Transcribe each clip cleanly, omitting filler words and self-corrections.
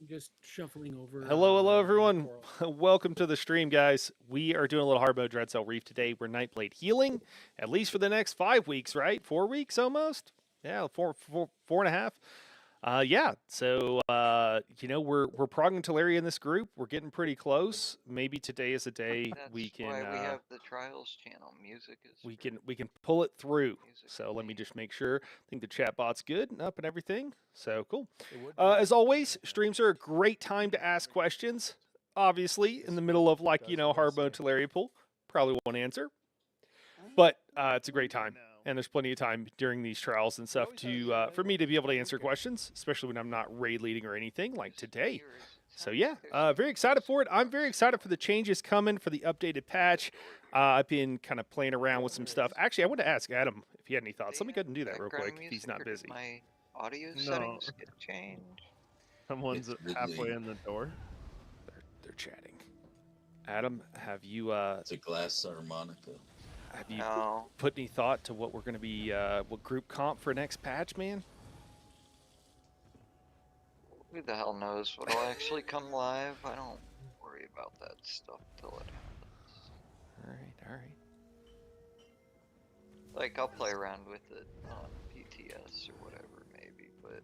Just shuffling over. Hello, everyone. Welcome to the stream, guys. We are doing a little hard mode Dreadsail Reef today. We're Nightblade healing, at least for the next 5 weeks, right? 4 weeks almost. Yeah, four and a half. Yeah. So we're progging Teleria in this group. We're getting pretty close. Maybe today is a day we can. That's why we have the Trials channel. Music is. We can pull it through. So let me just make sure. I think the chat bot's good and up and everything. So cool. As always, streams are a great time to ask questions. Obviously, in the middle of hard mode Teleria pool, probably won't answer. But it's a great time. And there's plenty of time during these trials and stuff to for me to be able to answer questions, especially when I'm not raid leading or anything like today. So yeah, very excited for it. I'm very excited for the changes coming for the updated patch. I've been kind of playing around with some stuff. Actually, I want to ask Adam if he had any thoughts. Let me go ahead and do that real quick if he's not busy. My audio settings get changed. Someone's halfway in the door. They're chatting. Adam, have you? It's a glass harmonica. Have you put any thought to what we're going to be, what group comp for next patch, man? Who the hell knows what'll actually come live? I don't worry about that stuff till it happens. All right. Like, I'll play around with it on PTS or whatever, maybe, but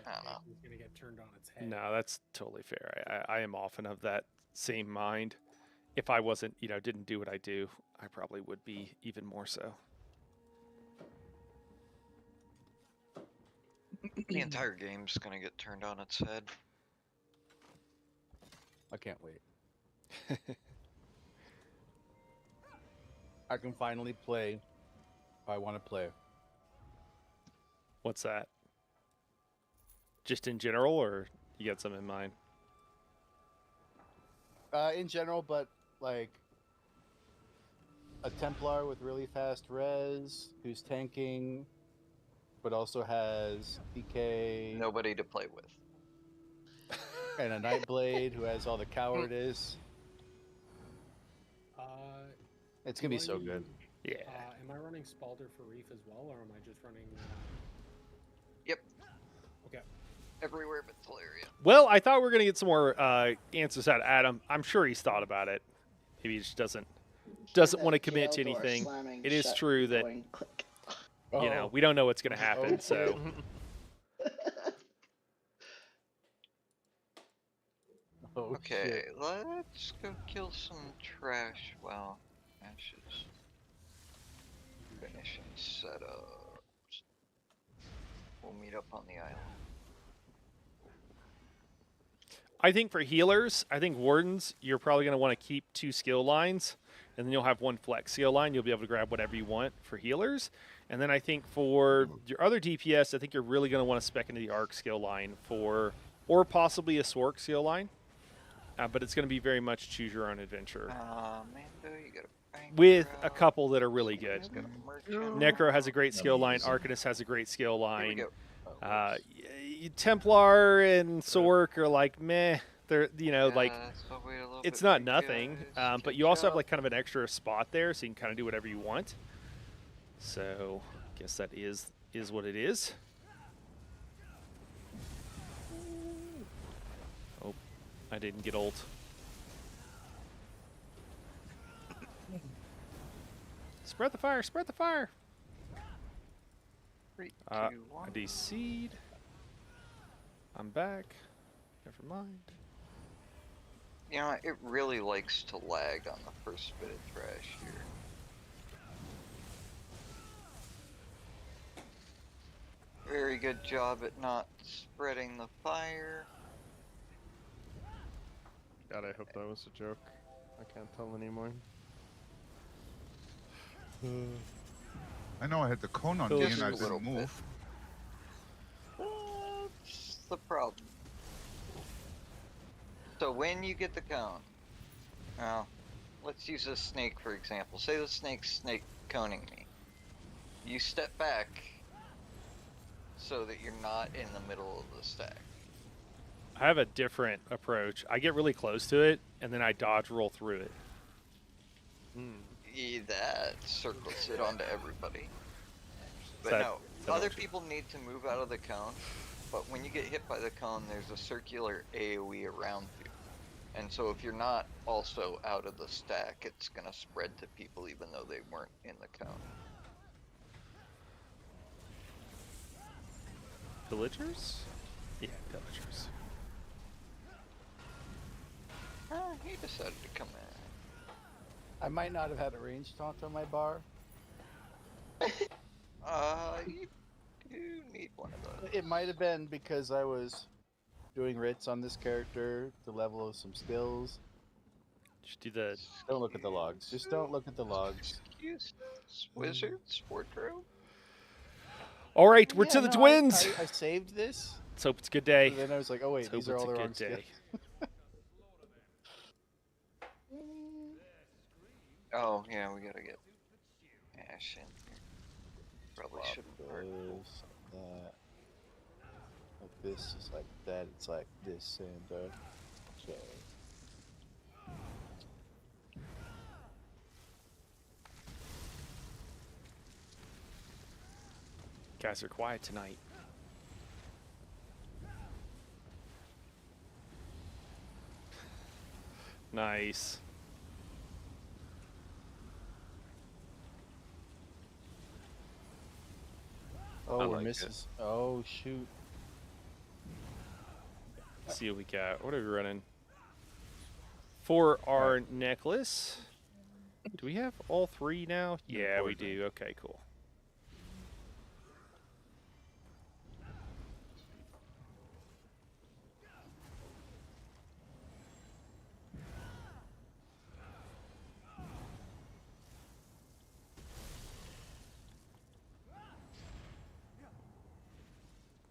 I don't know. It's gonna get turned on its head. No, that's totally fair. I am often of that same mind. If I wasn't, didn't do what I do, I probably would be even more so. The entire game's gonna get turned on its head. I can't wait. I can finally play if I want to play. What's that? Just in general, or you got something in mind? In general, but like a Templar with really fast res, who's tanking, but also has PK. Nobody to play with. And a Nightblade who has all the cowardice. It's gonna be so good. Yeah. Am I running Spalder for Reef as well, or am I just running? Yep. Okay. Everywhere but Teleria. Well, I thought we were going to get some more answers out of Adam. I'm sure he's thought about it. Maybe he just doesn't want to commit to anything. It is true that we don't know what's going to happen. So. Okay, let's go kill some trash. Well, ashes. Finishing setup. We'll meet up on the island. I think for healers, Wardens, you're probably going to want to keep 2 skill lines, and then you'll have 1 flex skill line. You'll be able to grab whatever you want for healers. And then I think for your other DPS, I think you're really going to want to spec into the arc skill line or possibly a Swark skill line. But it's going to be very much choose your own adventure. Mando, you got with a couple that are really good. Necro has a great skill line. Arcanist has a great skill line. Templar and Sork are like meh. They're it's not nothing. But you also have like kind of an extra spot there, so you can kind of do whatever you want. So I guess that is what it is. Oh, I didn't get ult. Spread the fire! Spread the fire! 3, 2, 1. I DC'd. I'm back. Never mind. You know, it really likes to lag on the first bit of trash here. Very good job at not spreading the fire. God, I hope that was a joke. I can't tell anymore. I know I had the cone on me and I didn't move. That's the problem. So when you get the cone, now let's use a snake for example. Say the snake's snake coning me. You step back so that you're not in the middle of the stack. I have a different approach. I get really close to it, and then I dodge roll through it. That circles it onto everybody. But Is no, though, other don't you? people need to move out of the cone, but when you get hit by the cone, there's a circular AoE around you. And so if you're not also out of the stack, it's going to spread to people even though they weren't in the cone. Villagers? Yeah, villagers. He decided to come in. I might not have had a range taunt on my bar. You do need one of those. It might have been because I was doing writs on this character to level of some skills. Just do the. Don't look at the logs. Just don't look at the logs. Excuse us, wizards, wardrobe. All right, we're Yeah, to the no, twins. I saved this. Let's hope it's a good day. And then I was like, oh wait, Let's hope these are it's all a the good wrong skills. day. Oh, yeah, we gotta get Ash in here. Probably shouldn't hurt. This, that. Like this is like that. It's like this and okay. Guys are quiet tonight. Nice. Oh, I we're like missing. it. Oh shoot. Let's see what we got. What are we running? For our necklace. Do we have all three now? Yeah, we do. Okay, cool.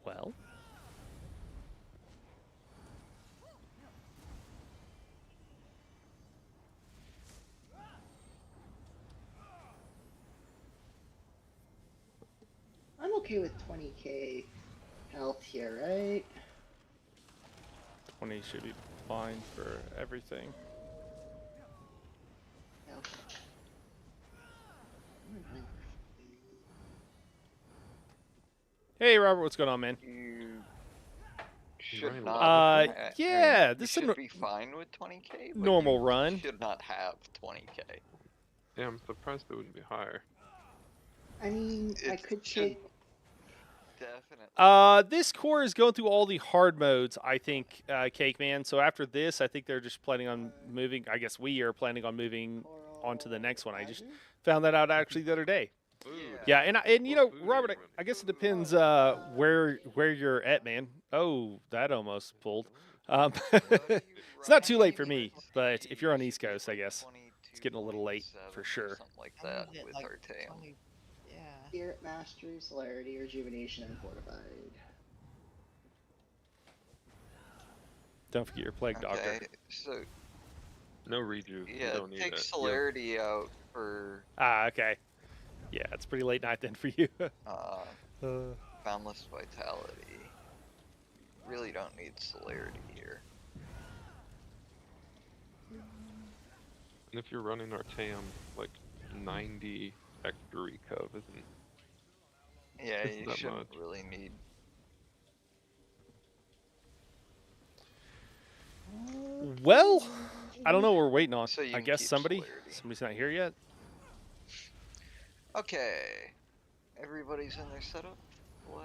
Well. I'm okay with 20k health here, right? 20 should be fine for everything. Okay. Hey, Robert, what's going on, man? You should running not. low. I Yeah, mean, this you is should a be fine with 20k. But normal you run. Should not have 20k. Yeah, I'm surprised it wouldn't be higher. I mean, I It could should- take. Definitely. This core is going through all the hard modes, I think, Cake Man. So after this, I think they're just planning on moving. I guess we are planning on moving on to the next one. I just found that out actually the other day. Yeah, and you know, What food are Robert, you running? I guess it depends where you're at, man. Oh, that almost pulled. It's not too late for me, but if you're on East Coast, I guess it's getting a little late for sure. Something like I'm that gonna get, with like, Artaeum. 20 Spirit Mastery, Celerity, Rejuvenation, and Fortified. Don't forget your plague doctor. Okay, so No reju. You yeah, don't need take it. Celerity out for Ah, okay. Yeah, it's pretty late night then for you. Boundless Vitality. Really don't need Celerity here. And if you're running Artaeum, like 90 extra recov isn't. Yeah, It's you not shouldn't much. really need. Well, I don't know what we're waiting on. So you I can guess keep somebody's Celerity. not here yet. Okay, everybody's in their setup. What?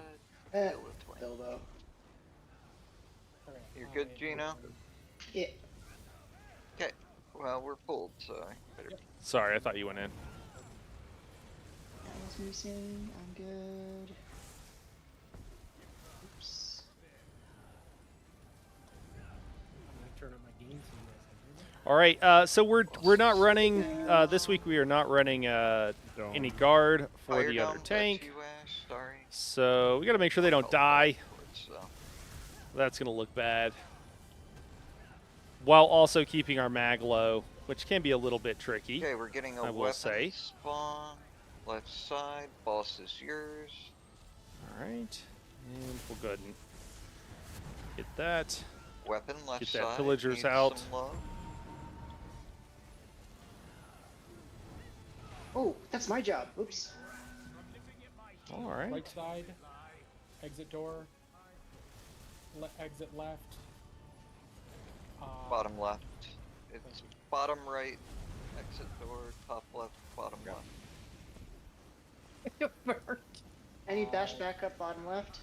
Eh, Deal with 20. Bilbo. You're good, Gino? Yeah. Okay. Well, we're pulled, so I better. Sorry, I thought you went in. That was missing. I'm good. Oops. I'm gonna turn up my gain so you guys can hear me. All right, so we're not running this week. We are not running any guard for Fire the Dome, other that's tank. you, Ash, sorry. So we got to make sure they don't Felt die. backwards, so. That's gonna look bad. While also keeping our mag low, which can be a little bit tricky. Okay, we're getting a I will weapon say. spawn. Left side, boss is yours. All right, and we'll go ahead and get that. Weapon left Get side. that pillagers needs out. some love. Oh, that's my job. Oops. All right. Right side, exit door, exit left. Bottom left. It's bottom right, exit door, top left, bottom left. Any dash back up bottom left?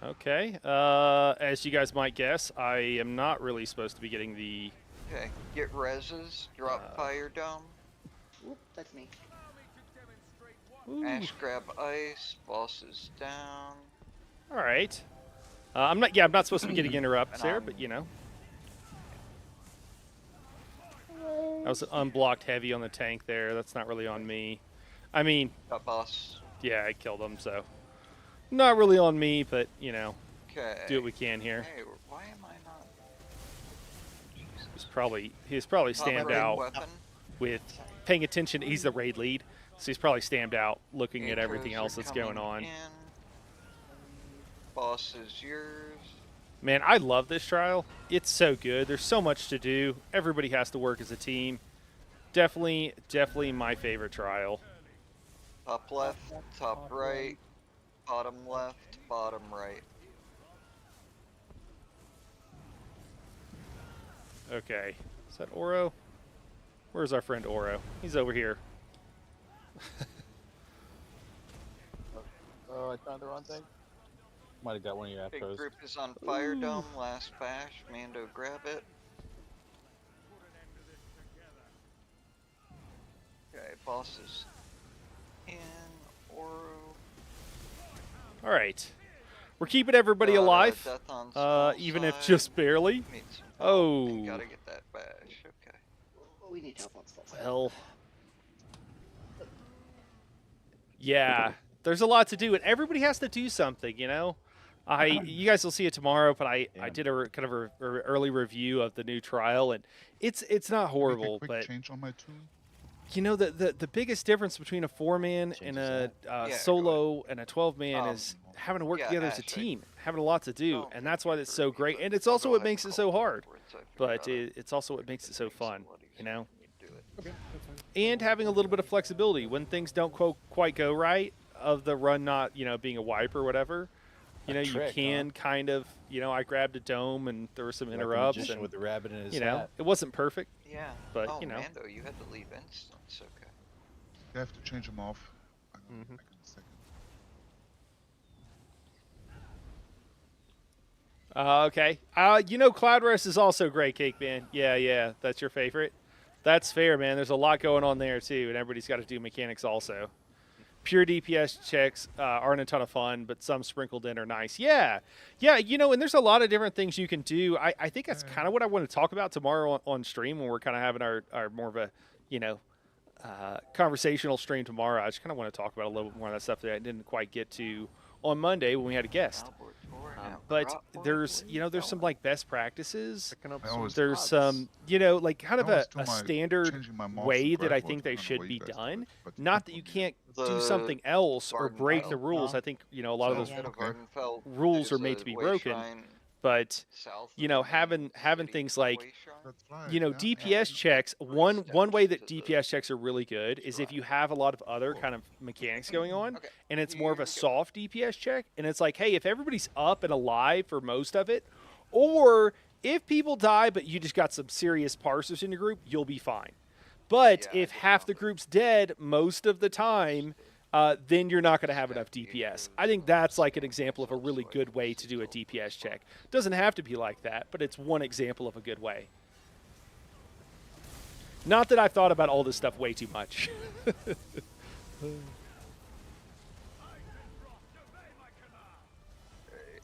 Okay. As you guys might guess, I am not really supposed to be getting the. Okay, get reses, drop fire dome, Oop, that's me. Ooh. ash grab ice, bosses down. All right. I'm not. Yeah, I'm not supposed to be getting interrupts And there, I'm- but you know. I was unblocked heavy on the tank there. That's not really on me. I mean, Got boss. yeah, I killed him, so not really on me, but you know, Okay. do what we can here. Hey, why am I not? He's probably Top stamped right out weapon. with paying attention. He's the raid lead, so he's probably stamped out looking at everything Intros else are that's going coming on. in. Boss is yours. Man, I love this trial. It's so good. There's so much to do. Everybody has to work as a team. Definitely my favorite trial. Top left, top right, bottom left, bottom right. Okay. Is that Oro? Where's our friend Oro? He's over here. Oh, I found the wrong thing. Might have got one of your Big appros. group is on fire dome, last bash. Mando, grab it. Okay, boss is in. Oro. All right. We're keeping everybody Got a alive, death on small even if side. just barely. Need some help. Oh. You gotta get that bash. Okay. We need help on stuff. Well, yeah, there's a lot to do, and everybody has to do something, you know. You guys will see it tomorrow, but I did a kind of a early review of the new trial, and it's not horrible, Make a quick but change on my tune. you know the biggest difference between a 4-man and a Yeah, solo and a 12-man is having to work yeah, together as a Ash, team, having a lot to do, Oh, and that's why it's for so me, great, but and it's I'll also go what ahead makes and it call so hard. afterwards, so I figured But out it it's also what makes it so makes fun, bloody you know. do it. Okay, that's fine. And having a little bit of flexibility when things don't quite go right, of the run not being a wipe or whatever. You know, A trick, you can kind of I grabbed a dome and there were some Like the interrupts, magician and with the rabbit in his you know hat. it wasn't perfect. Yeah. But, oh, you know. Mando, you had to leave instance. Okay. You have to change them off. I know, Mhm. like in a second. Okay. Cloud Rest is also great, Cake Man. Yeah, that's your favorite. That's fair, man. There's a lot going on there too, and everybody's got to do mechanics also. Pure DPS checks aren't a ton of fun, but some sprinkled in are nice. Yeah, and there's a lot of different things you can do. I think that's kind of what I want to talk about tomorrow on stream when we're kind of having our more of a, conversational stream tomorrow. I just kind of want to talk about a little bit more of that stuff that I didn't quite get to on Monday when we had a guest. Outboard forward, now But drop forward, there's where you there's some going? like best practices. I always, There's some like kind of I always a do my- standard changing my mouse way to that I grab think mode they on the should way be you guys do done. it, but Not that keep you on can't do The something else or break the Vardenfell, rules. no. I think a lot of those South of Okay. Vardenfell rules is are made a to be way broken, shrine but south of you the know, main having city things like way shrine. That's right. DPS yeah. checks. 3 One way that steps to the DPS checks are really good is if you have a lot of other kind of mechanics going on, Okay, and it's more of here a we go. soft DPS check, and it's like, hey, if everybody's up and alive for most of it, or if people die but you just got some serious parsers in your group, you'll be fine. But Yeah, I if just half found the it. group's dead most of the time, then you're not going to have enough DPS. I think that's like an example of a really good way to do a DPS check. Doesn't have to be like that, but it's one example of a good way. Not that I've thought about all this stuff way too much.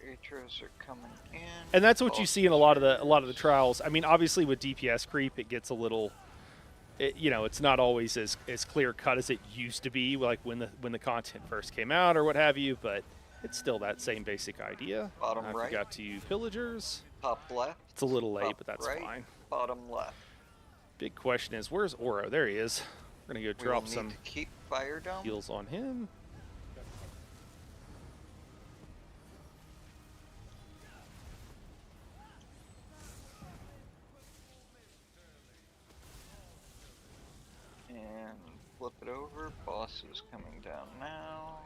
Atros are coming in. And that's what you see in a lot of the Bosses. trials. I mean, obviously with DPS creep, it gets a little, it's not always as clear cut as it used to be, like when the content first came out or what have you. But it's still that same basic idea. Bottom I right. forgot to pillagers. Top left. It's a little late, top but that's right, fine. Bottom left. Big question is, where's Oro? There he is. We're gonna go We will drop need some to keep fire dome. heals on him. And flip it over. Boss is coming down now.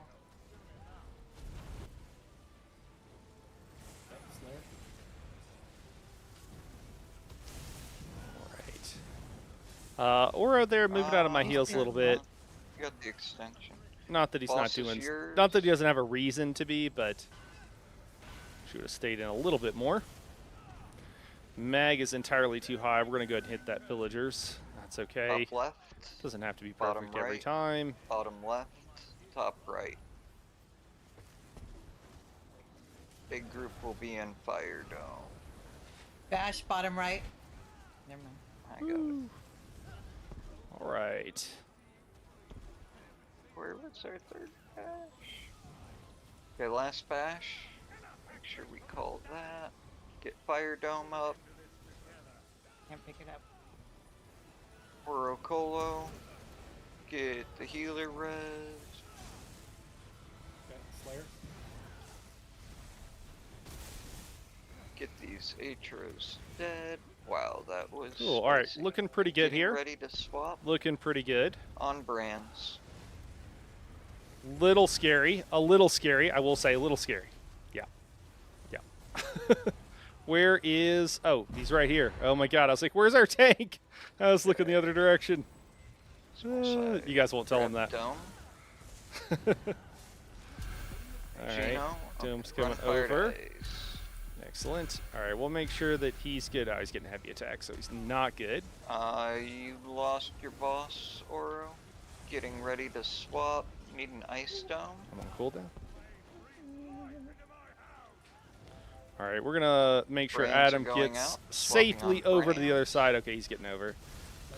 Aura there moving out of my heels a little bit. You got the extension. Not that he's Boss not is doing, yours. not that he doesn't have a reason to be, but should have stayed in a little bit more. Mag is entirely too high. We're gonna go ahead and hit that villagers. That's okay. Top left, Doesn't have to be bottom perfect every right. time. bottom left, top right. Big group will be in Fire Dome. Bash, bottom right. Never mind. I got it. All right. Where was our third bash? Okay, last bash. Make sure we call that. Get Fire Dome up. Can't pick it up. For Ocolo. Get the healer res. Okay, Slayer. Get these Atros dead. Wow, that was Cool. All right, spicy. looking pretty good Getting here. Ready to swap Looking pretty good. on brands. Little scary. A little scary. I will say a little scary. Yeah. Yeah. Where is... Oh, he's right here. Oh my god. I was like, where's our tank? I was looking the other direction. Small side. You guys won't tell him Grab that. Dome. All right. Gino, Dome's run coming fire to over. ice. Excellent. All right, we'll make sure that he's good. Oh, he's getting heavy attack, so he's not good. You lost your boss, Oro. Getting ready to swap. Need an ice dome. I'm on cooldown. All right, we're gonna make sure Brains are Adam going gets out, swapping safely on over to the other brains. side. Okay, he's getting over.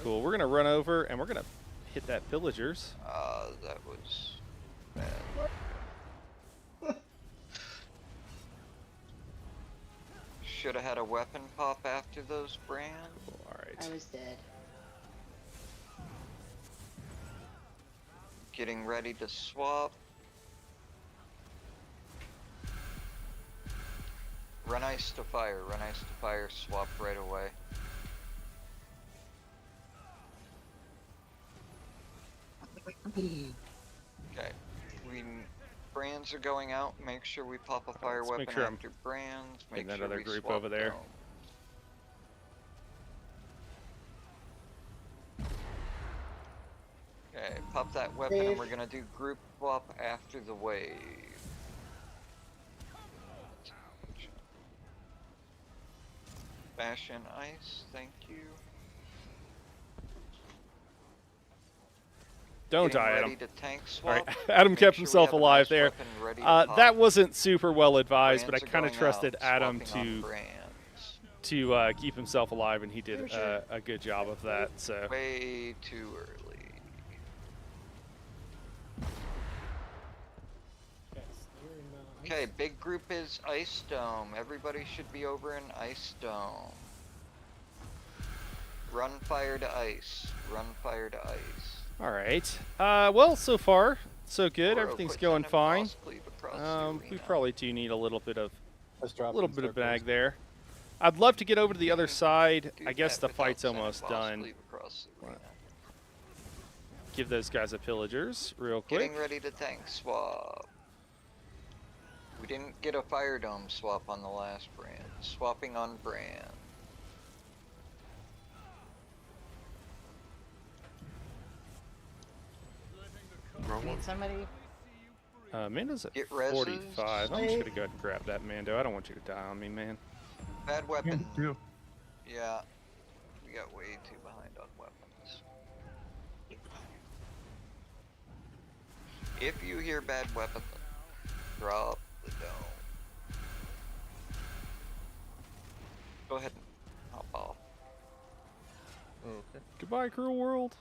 Cool. We're gonna run over and we're gonna hit that villagers. That was bad. Should have had a weapon pop after those brands. Cool, all I right. was dead. Getting ready to swap. Run ice to fire, swap right away. Okay, brands are going out. Make sure we pop a fire Let's make weapon sure I'm after brands. Make getting that sure other we group swap over there. dome. Okay, pop that weapon and Dave. we're gonna do group swap after the wave. Bash in ice, thank you. Don't Getting die, ready Adam. to tank All swap. right, Adam Make kept sure we himself have a alive nice there. weapon ready to pop. That wasn't super well advised, but I Brands are kind of going trusted out, Adam swapping on to brands. keep himself alive, and he did Roger. a good job of that. So Way too early. Okay, Slayer and Okay, big group is Ice Dome. Everybody should be over in Ice Dome. Run fire to ice. Run fire to ice. all right. Well, so far so good. Oro, Everything's quit going sending fine. boss cleave across the We arena. probably do need a little bit of Let's drop a little some bit of circles. bag there. I'd love to get over to the other side. Do I guess that the fight's without almost sending boss done. cleave across the arena. Give those guys a pillagers real quick. Getting ready to tank swap. We didn't get a fire dome swap on the last brand. Swapping on brand. Wrong one. Need somebody. Mando's at Get reses. 45. I'm just gonna go ahead and grab that Mando. I don't want you to die on me, man. Bad weapon. Too. Yeah. We got way too behind on weapons. If you hear bad weapon, drop the dome. Go ahead and hop off. Goodbye, cruel world.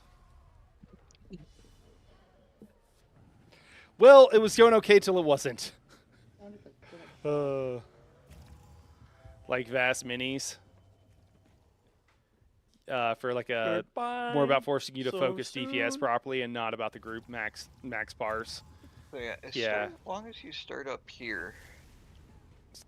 Well, it was going okay till it wasn't. Like vast minis. For like a more about forcing you to focus DPS properly and not about the group max bars. So yeah, Yeah. as long as you start up here.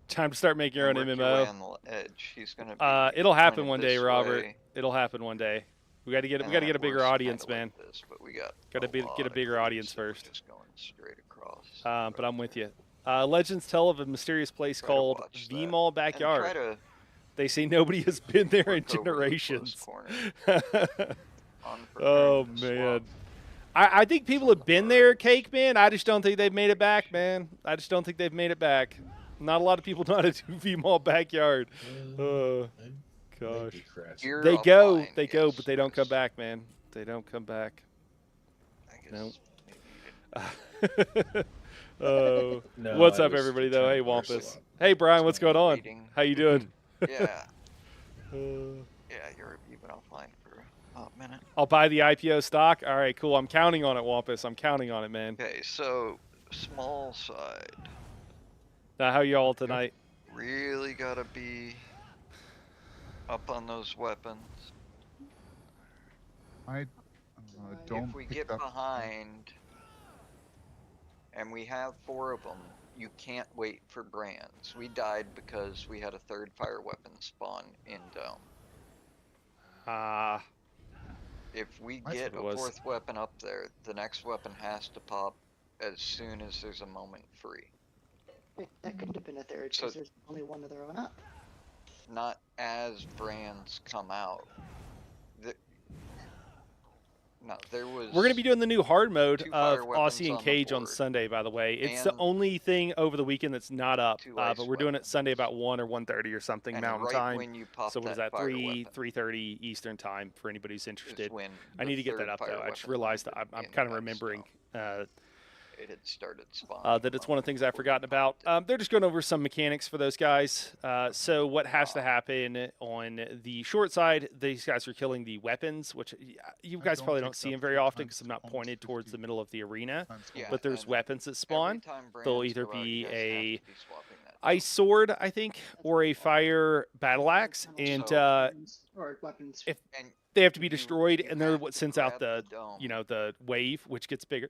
Time to start making your own and work your way MMO. on the edge, he's gonna be It'll happen pointed one day, this Robert. way, It'll happen one day. We got to get and we got to then get a it bigger works audience, kinda man. like this, but we got Gotta get a lot bigger of audience groups that are first. just going straight across. But I'm with you. Legends tell of a mysterious place Try to called watch that. V-Mall And Backyard. try to They say nobody has been there in work over to the close generations. corner. On Oh preparing the man. swap. I think people have been there, Cake Man. I just don't think they've made it back, man. I just don't think they've made it back. Not a lot of people know how to do V-Mall backyard. I Gosh. maybe crash. You're They go, offline, they go, yes, but they don't come yes. back, man. They don't come back. I guess Nope. maybe you didn't. Oh, No, what's I up, was everybody? Though, hey, returning our Wampus. swap. Hey, Brian, what's going on? Waiting. How you doing? Yeah, Uh, yeah, you've been offline for a minute. I'll buy the IPO stock. All right, cool. I'm counting on it, Wampus. I'm counting on it, man. Okay, so small side. Now, how y'all tonight? Really gotta be up on those weapons. I don't If we pick get up. behind and we have 4 of them, you can't wait for brands. We died because we had a 3rd fire weapon spawn in dome. Ah, If we That's get what a it was. 4th weapon up there, the next weapon has to pop as soon as there's a moment free. That couldn't have been a third So- because there's only one other one up. Not as brands come out. No, there was. we're gonna be doing the new hard mode 2 of fire weapons Aussie and on the Cage on board. Sunday. By the way, it's the And only thing over the weekend that's not up. 2 But ice we're doing it Sunday weapons. about 1 or 1:30 or something And Mountain right Time. when you pop So what is that? fire 3:30 Eastern Time for anybody who's is interested. when I the need to get that 3rd up fire though. I just weapon realized that landed I'm in kind of that remembering. stone. It had started spawning. That it's one of the things I've before forgotten you about. popped it. They're just going over some mechanics for those guys. So what has to happen on the short side? These guys are killing the weapons, which you I guys don't probably pick don't see up them very 8 often times because I'm not almost pointed towards the 50 middle of the arena. times Yeah, But there's and weapons that every spawn. time They'll brands either go out, be you guys have a to be swapping that ice sword, I think, or a fire battle axe, and Or weapons. if And they have to be you- destroyed, you and they're have what to sends out grab the dome the wave, which gets bigger.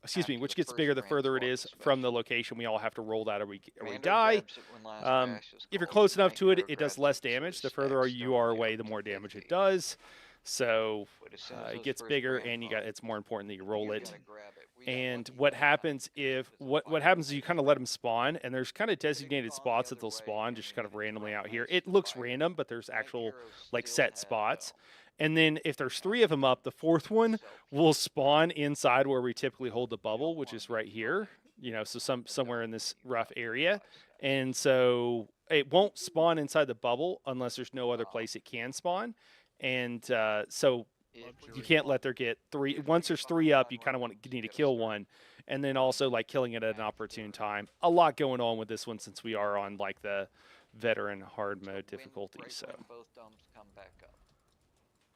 Excuse me, after which the gets first bigger the brand further it swap is from the especially. location we all have to roll that or we Commander die. grabs it when last bash is If you're called. close enough Knight to it, Hero it does grabs less it, so damage. The it further stacks you are directly away, up the to more damage it 50. does. So But as soon as it those gets first bigger, brand and pop, it's more important that you roll you're it. gonna grab it. We got And lucky what that time happens because if it was a what fire happens is you weapon. kind of let them spawn, and there's kind of If it had designated gone the spots that other they'll way spawn and just we kind of didn't randomly grab out here. ice It looks fire, random, but there's Knight actual Hero like still set had spots. dome. And then if there's 3 of them up, the 4th one will spawn inside where we typically hold the bubble, which is right here. You know, so somewhere in this rough area. And so it won't spawn inside the bubble unless there's no other place it can spawn. And so you can't let there get 3. Once there's 3 up, you kind of need to kill one, and then also like killing it at an opportune time. A lot going on with this one since we are on like the veteran hard mode difficulty. Right So when both domes come back up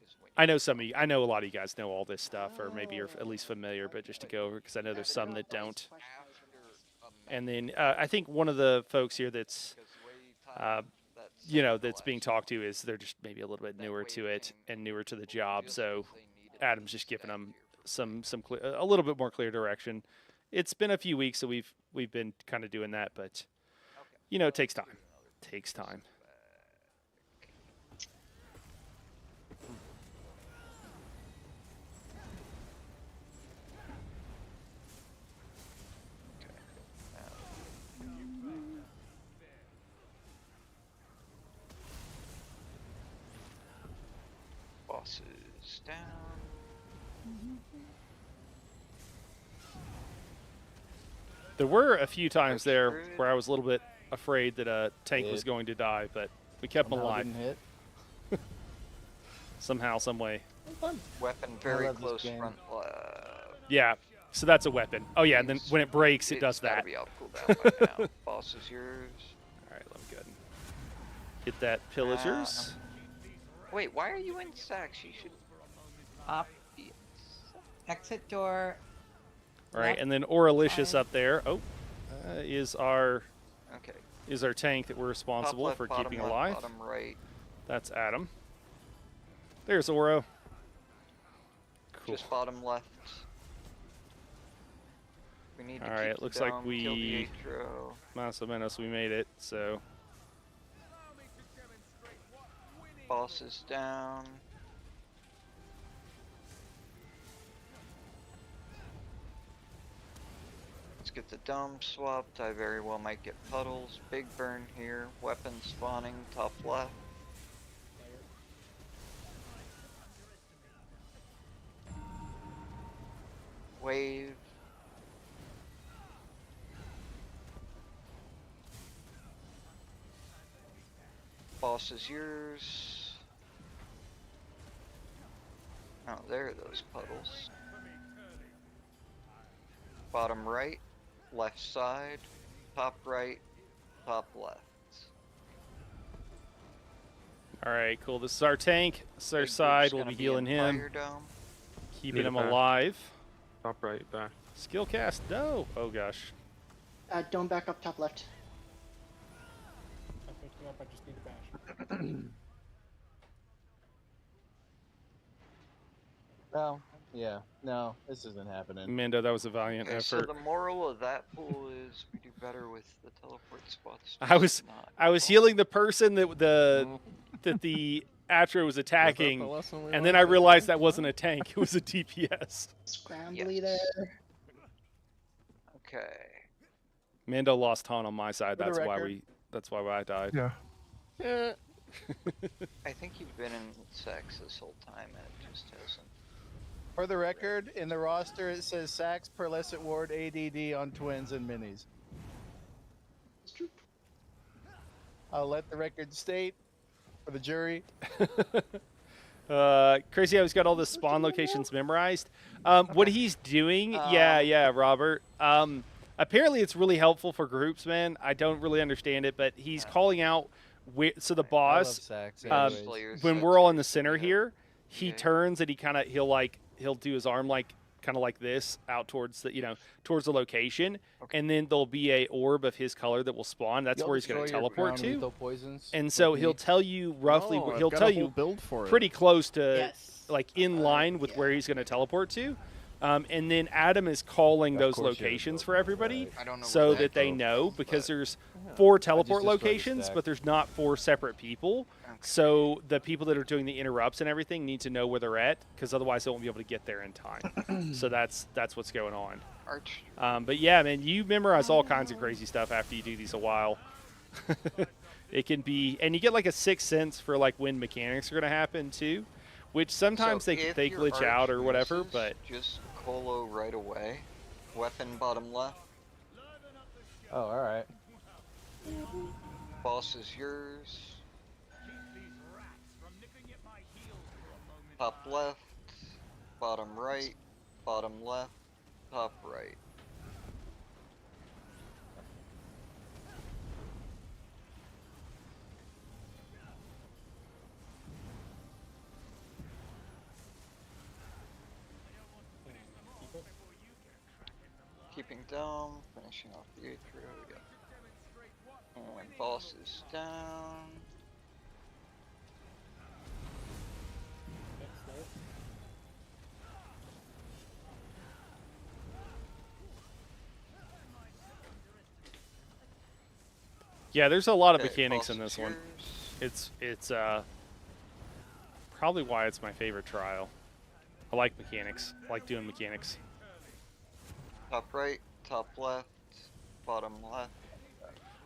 is when I know some of you, I know a lot of you guys know all this stuff, or maybe you're at least familiar. But just to go over, because I know there's some that don't. And then I think one of the folks here that's that's being talked to is they're just maybe a little bit newer to it and newer to the job. So Adam's just giving them some a little bit more clear direction. It's been a few weeks, so we've been kind of doing that, but it takes time. Takes time. Bosses down. There were a few times there Screwed. where I was a little bit afraid that a tank was going to die, but we kept him Somehow alive didn't hit. somehow, some way. Weapon very love this close game. front left. Yeah, so that's a weapon. Oh yeah, and then when it breaks, it does It's gotta that. be off cooldown by now. Boss is yours. All right, let me go ahead and get that pillagers. Wait, why are you in stacks? You should. Up. Exit door. All right, left and then Auralicious side. up there. Oh, is our Okay. tank that we're responsible Top left, for bottom keeping left, alive. Bottom right. That's Adam. There's Oro. Cool. Just bottom left. We need to All keep right, it the looks like dome, kill the we Atro. más o menos we made it. So Boss is down. Let's get the dome swapped. I very well might get puddles. Big burn here. Weapon spawning top left. Wave. Boss is yours. Oh, there are those puddles. Bottom right, left side, top right, top left. All right, cool. This is our tank. This is our Big group's side. We'll gonna be in healing him, Fire Dome. keeping Need a him bash. alive. Top right, back. Skill cast, no. Oh gosh. Dome back up top left. I'm picking up. I just need a bash. No. Yeah. No, this isn't happening. Mando, that was a valiant Okay, so effort. the moral of that pool is we do better with the teleport spots. I was just not I was all. healing the person that the Atro was attacking, and then I realized that wasn't a tank; it was a DPS. Scrambly Yes. there. Okay. Mando lost Han on my side. For the That's why record. That's why I died. Yeah. I think you've been in sex this whole time and it just hasn't. For the record, in the roster it says Sax, Perlecet Ward, ADD on twins and minis. It's true. I'll let the record state for the jury. Crazy how he's got all the spawn locations memorized. What he's doing, yeah, Robert. Apparently it's really helpful for groups, man. I don't really understand it, but he's calling out. So the I love boss, Sax. um, anyways. when we're all in the center here, he turns and he'll do his arm kind of like this out towards the towards the location, and then there'll be a orb of his color that will spawn. That's You'll where he's going to destroy your teleport ground to. lethal poisons And with so me. he'll tell you roughly. No, He'll I've got tell a whole you build for it. pretty close to Yes. like in line with where he's going to teleport to. And then Adam is calling Of those course you have a locations build for everybody, I don't know so where that they goes, know, because but- there's 4 I teleport just destroyed the locations, stack. but there's not 4 separate people. Okay. So the people that are doing the interrupts and everything need to know where they're at, because otherwise they won't be able to get there in time. So that's what's going on. Arch. But yeah, man, you memorize all kinds of crazy stuff after you do these a while. It can be, and you get like a 6th sense for like when mechanics are going to happen too, which sometimes So they if your glitch out or arch whatever. misses, But just colo right away. Weapon bottom left. Oh, all right. Boss is yours. Top left, bottom right, bottom left, top right. Keeping down, finishing off the atrio, yeah. And boss is down. Next there. yeah, there's a lot of Okay, mechanics boss in this is one. yours. It's probably why it's my favorite trial. I like mechanics. I like doing mechanics. Top right, top left, bottom left,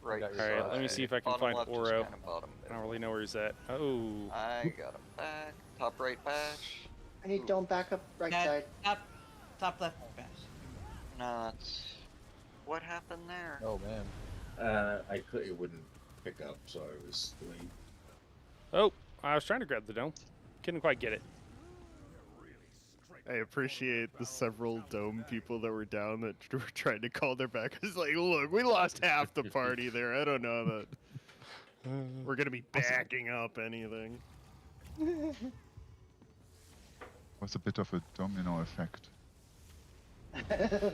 right got your side. All right, let me see if I can Bottom find left is Oro. kinda bottom I don't middle. really know where he's at. Oh, I got him back. Top right bash. I need dome back up right side. Top left bash. Nuts. What happened there? Oh man. I could it wouldn't pick up, so I was doing. oh! I was trying to grab the dome. Couldn't quite get it. I appreciate the several dome people that were down that were trying to call their back. It's like, look, we lost half the party there. I don't know that we're gonna be backing up anything. Was a bit of a domino effect.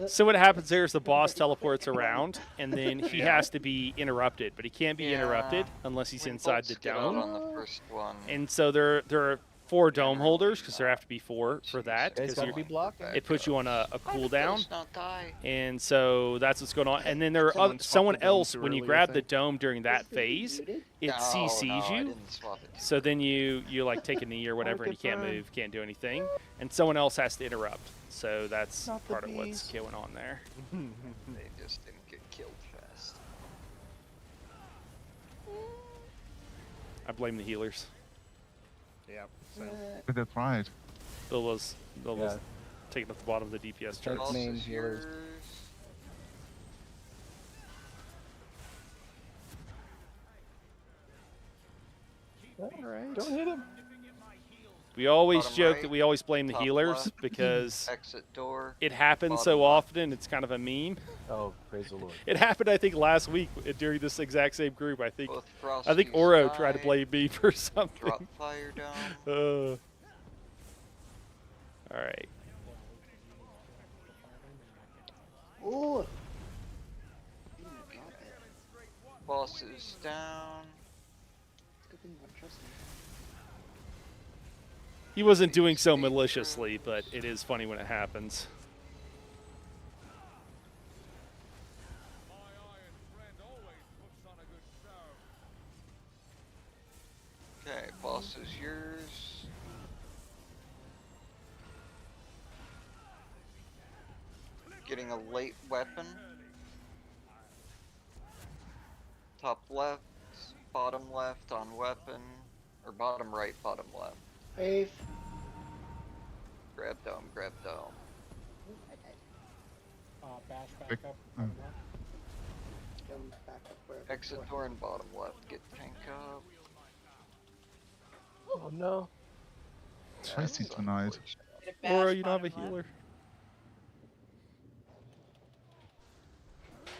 So what happens there is the boss teleports around, and then he has to be interrupted, but he can't be interrupted unless he's When inside the bolts get out dome. on the first one. And so there are 4 dome holders, because there have to be 4 for that, It's because gotta be blocking. it puts you on a Why did cooldown. those not die? And so that's what's going on. And then there are Someone other, swapped someone the dome else, too when you early, I grab the think. dome during that phase, it No, CCs no, I you. didn't swap it. So then you like take a knee or whatever, and you can't move, can't do anything, and someone else has to interrupt. So that's Not the part of what's bees. going on there. They just didn't get killed fast. I blame the healers. Yeah. So. But that's right. Those Yeah. taking up the bottom of the DPS charts. Boss main is healers. yours. Alright. Don't hit him. We always Bottom joke right, that we always blame the top healers left, because Exit door. it happens bottom so left. often, it's kind of a meme. Oh, praise the Lord. It happened, I think, last week during this exact same group. I think Both I think Frosties Oro tried to died. blame me for something. Drop fire down. Alright. Ooh. Boss is down. Good thing you don't trust me. He wasn't doing so maliciously, but it is funny when it happens. Okay, boss is yours. Getting a late weapon. Top left, bottom left on weapon, or bottom right, bottom left. Wave. Grab dome, grab dome. Ooh, I died. Bash back Pick- up. oh. Jump back up where Exit door and bottom left. Get tank up. Oh no. Spicy That's tonight. unfortunate. Get a Oro, bash you don't have a bottom healer.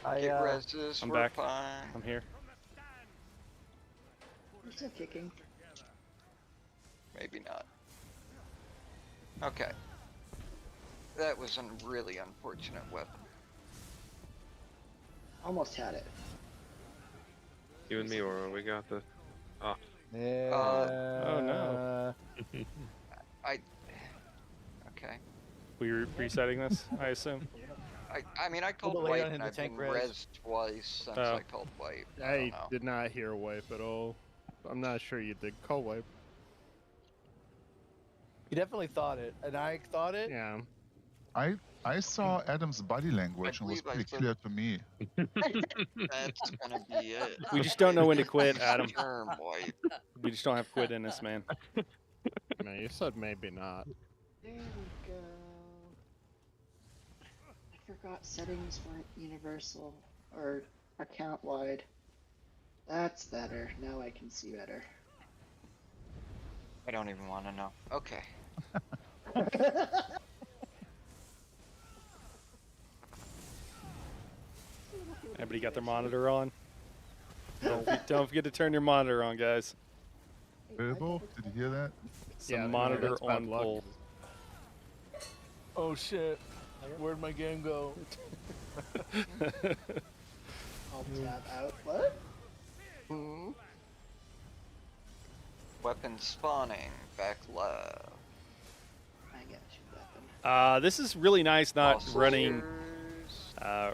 left. Get reses, I'm we're back. fine. I'm here. You're still kicking. Maybe not. Okay. That was a really unfortunate weapon. Almost had it. You and me, Oro, we got this. Ah, Yeah. Oh, no. Okay. We were resetting this, I assume. I mean, I called Hold the lane wipe on and the I've tank been res. rezzed twice since Oh. I called wipe. I I don't know. did not hear wipe at all. I'm not sure you did call wipe. You definitely thought it, and I thought it. Yeah. I saw Adam's body language and was believe I pretty said- clear to me. That's gonna be it. We just don't know when to quit, Use Adam. Term wipe. We just don't have quit in us, man. Man, you said maybe not. There we go. I forgot settings weren't universal or account wide. That's better. Now I can see better. I don't even want to know. Okay. Everybody got their monitor on? Don't forget to turn your monitor on, guys. Bilbo, did you hear that? Some Yeah, no, monitor that's bad on luck. full. Oh shit. Where'd my game go? I'll tab out. What? Weapon spawning. Back left. I got you, weapon. This is really nice not Boss is running yours.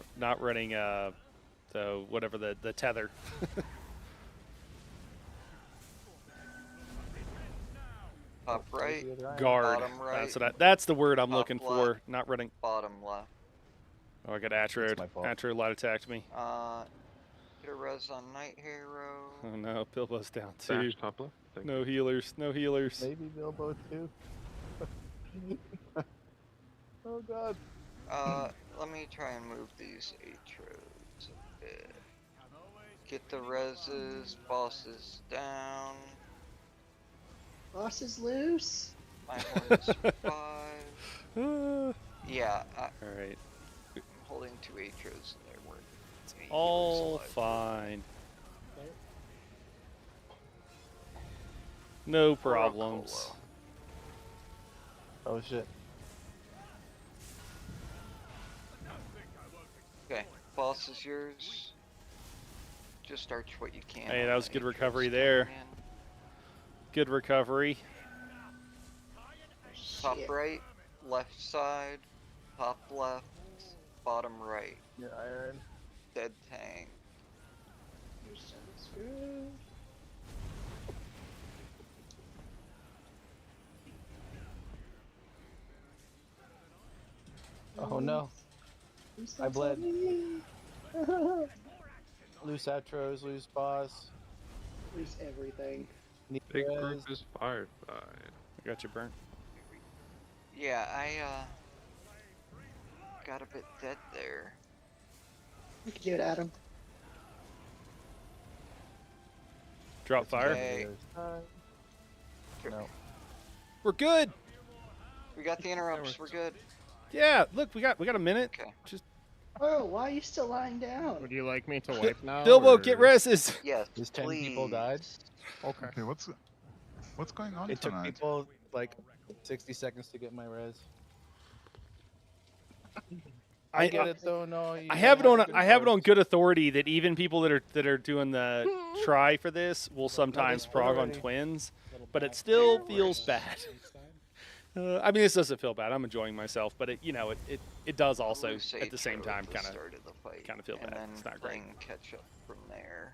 the whatever the tether. Top right. Guard. Bottom right. That's the word I'm Top looking for. left. Not running. Bottom left. Oh, I got Atro. my fault. Atro light attacked me. Get a res on Night Hero. Oh no, Bilbo's down too. bash top left. Thank you. No healers. No healers. Maybe Bilbo too. Oh god. Let me try and move these Atros a bit. Get the reses. Bosses down. Boss is loose. My horn survive. Ah. Yeah, I'm All right. holding two Atros and they're working. All fine. No problems. Oh shit. Okay, boss is yours. Just arch what you can. Hey, on that was the good Atros recovery coming there. in. Good recovery. Top Shit. right, left side, top left, bottom right. Your iron. Dead tank. You're so screwed. Oh no. Who's I that bled. me? Loose Atros, loose boss. Lose everything. Need Big res. group is fired by. I got you, Burn. Yeah, got a bit dead there. You can do it, Adam. Drop fire. Okay. No. We're good. We got the interrupts. We're good. Yeah, look, we got a minute. Okay. Just Oh, why are you still lying down? Would you like me to wipe now? Bilbo, or- get reses. Yes. There's 10 people died? please. Okay. Okay, what's going on It took tonight? people like 60 seconds to get my res. I get it though. No, I have it on. I have it on good authority that even people that are doing the try for this will sometimes prog on twins, but it still feels bad. I mean, this doesn't feel bad. I'm enjoying myself, but it does also Loose at the same Atro time at the start of the fight, kind of feel and bad. then It's not great. playing catch up from there.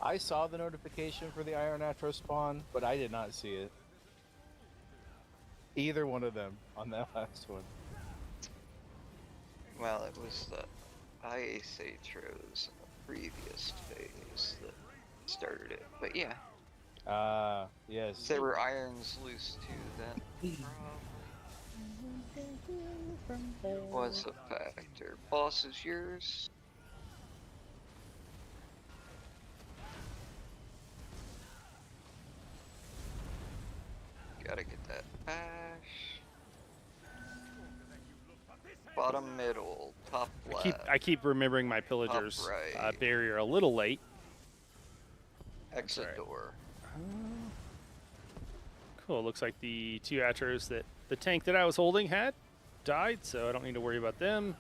I saw the notification for the Iron Atro spawn, but I did not see it. Either one of them on that last one. Well, it was the Ice Atros in the previous phase that started it. But yeah, Yes. there were irons loose too. That was a factor. Boss is yours. Gotta get that bash. Bottom middle, top left. I keep remembering my pillagers right. barrier a little late. Exit Alright. door. Cool. Looks like the two Atros that the tank that I was holding had died, so I don't need to worry about them.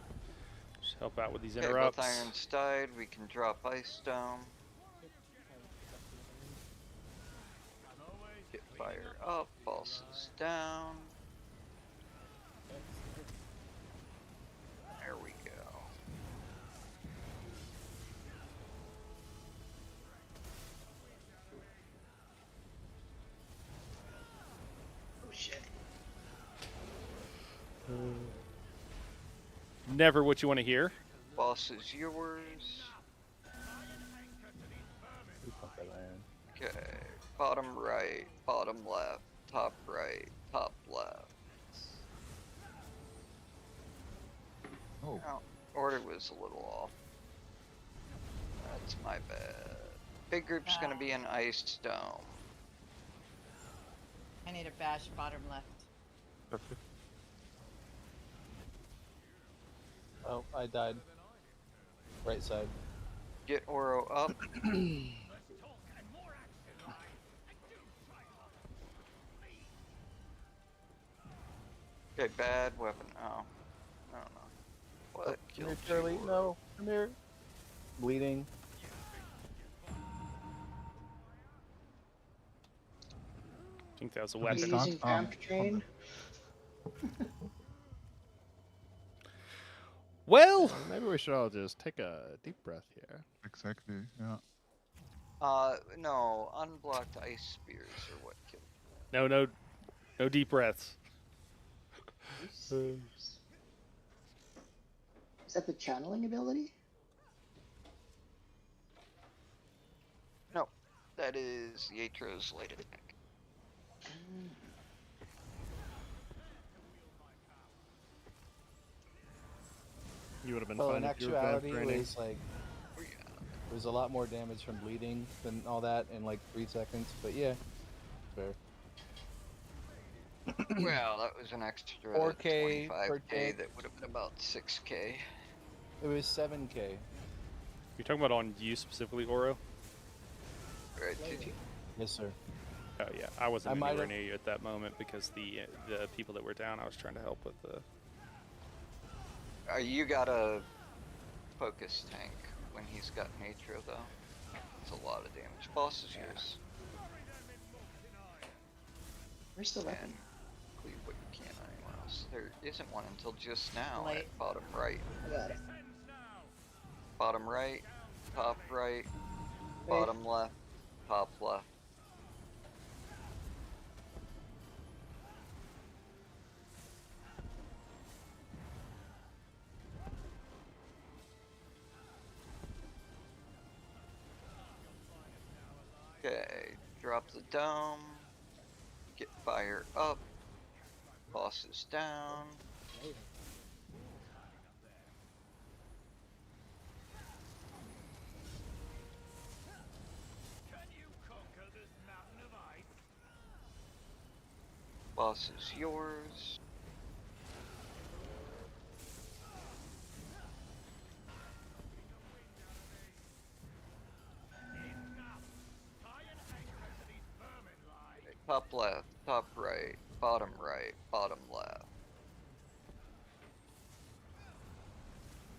Just help out with these Okay, interrupts. both irons died. We can drop ice dome. Get fire up. Bosses down. There we go. Oh shit. Never what you want to hear. Boss is yours. Who pumped that iron? Okay. Bottom right, bottom left, top right, top left. Oh, Oh, order was a little off. That's my bad. Big group's gonna be an ice dome. I need a bash bottom left. Okay. Oh, I died. Right side. Get Oro up. Okay, bad weapon. Oh. No, no. What? Come here, Killed Charlie. you, Oro? No, come here. Bleeding. I think that was a Are Are we you weapon. start- using vamp train? Well, Maybe we should all just take a deep breath here. exactly. Yeah. No. Unblocked ice spears are what killed no deep breaths. Is that the channeling ability? No. That is the Atro's light attack. You would have been Well, fine in if you were vamp actuality, it training. was like there was a lot more damage from bleeding than all that in like 3 seconds. But yeah, fair. Well, that was an extra 4K per 25k tank. that would have been about 6k. It was 7K. You're talking about on you specifically, Oro? Right, GG. Yes, sir. Oh yeah, I wasn't I might anywhere have- near you at that moment because the people that were down, I was trying to help with the. You got a focus tank when he's got Natro though. It's a lot of damage. Boss is yours. Where's the And weapon? cleave what you can on anyone else. There isn't one until just now Late. at bottom right. I got it. Bottom right, top right, bottom left, top left. Okay, drop the dome, get fire up, Boss is down. Later. Boss is yours. Top left, top right, bottom left.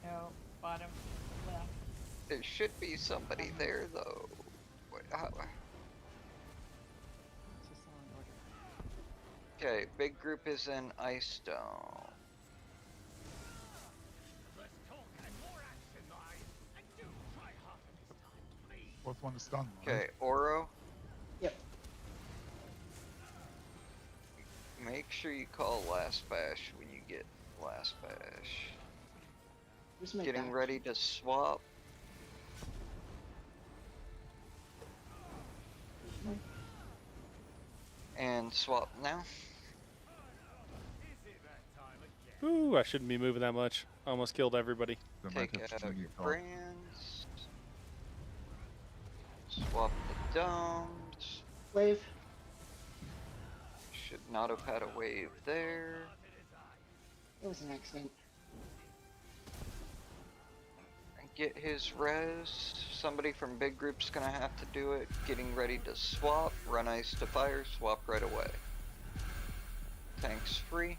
No, bottom left. There should be somebody there though. Wait, It's just all in order. okay, big group is in Ice Dome. Fourth one is done. Okay, Oro. Yep. Make sure you call last bash when you get last bash. Where's my Getting back? ready to swap. And swap now. Ooh, I shouldn't be moving that much. Almost killed everybody. There might Take have out somebody your call. brands. Swap the domes. Wave. Should not have had a wave there. It was an accident. Get his res. Somebody from big group's gonna have to do it. Getting ready to swap. Run ice to fire. Swap right away. Tanks free.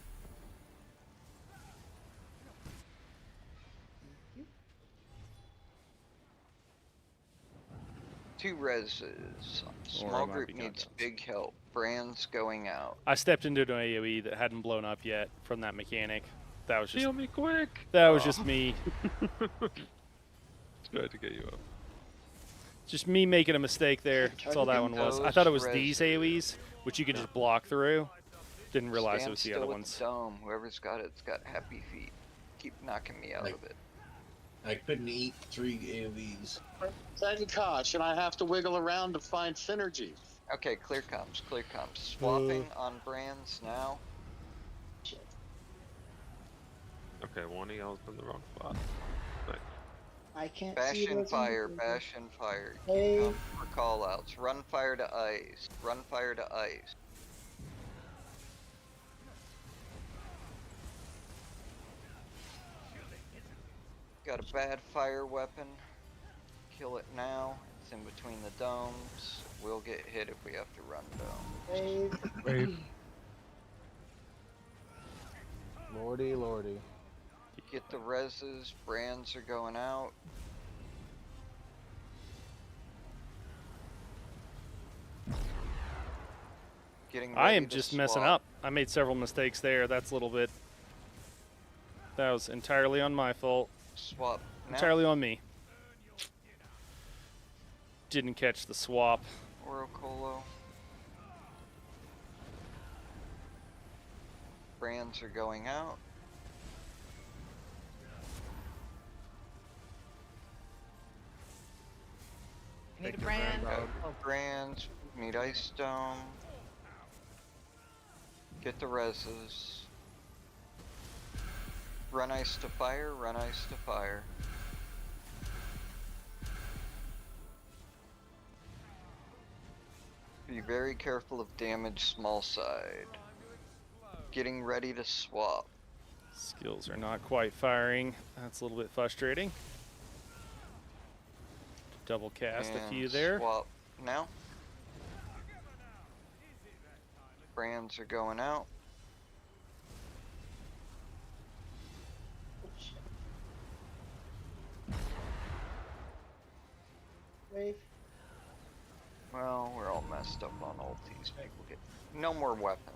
Two reses. Small might group be needs gone. big help. Brands going out. I stepped into an AoE that hadn't blown up yet from that mechanic. That was just Heal me quick! that was just me. Tried to get you up. Just me making a mistake there. That's all that one was. I thought it was Those these AoEs, which you could just block through. Didn't realize it was the Stand other still with ones. the dome. Whoever's got it's got happy feet. Keep knocking me out Like- of it. I couldn't eat 3 AoEs. Second caution, I have to wiggle around to find synergy. Okay, clear comms, clear comms. Swapping on brands now. Okay, one of y'all's in the wrong spot. Nice. I can't Bash see and those on the fire, paper. bash and fire. Hey. Come for call outs. Run fire to ice. Run fire to ice. Got a bad fire weapon. Kill it now. It's in between the domes. We'll get hit if we have to run dome. Wave. Wave. Lordy, lordy. Get the reses. Brands are going out. Getting I ready am to just messing swap. up. I made several mistakes there. That's a little bit. That was entirely on my fault. Swap now. Entirely on me. Didn't catch the swap. Orocolo. Brands are going out. Need a brand. Brands, need ice dome. Get the reses. Run ice to fire, run ice to fire. Be very careful of damage small side. Getting ready to swap. Skills are not quite firing. That's a little bit frustrating. Double cast a few And there. Swap now. Brands are going out. Wave. Well, we're all messed up on ultis. Maybe we'll get no more weapons.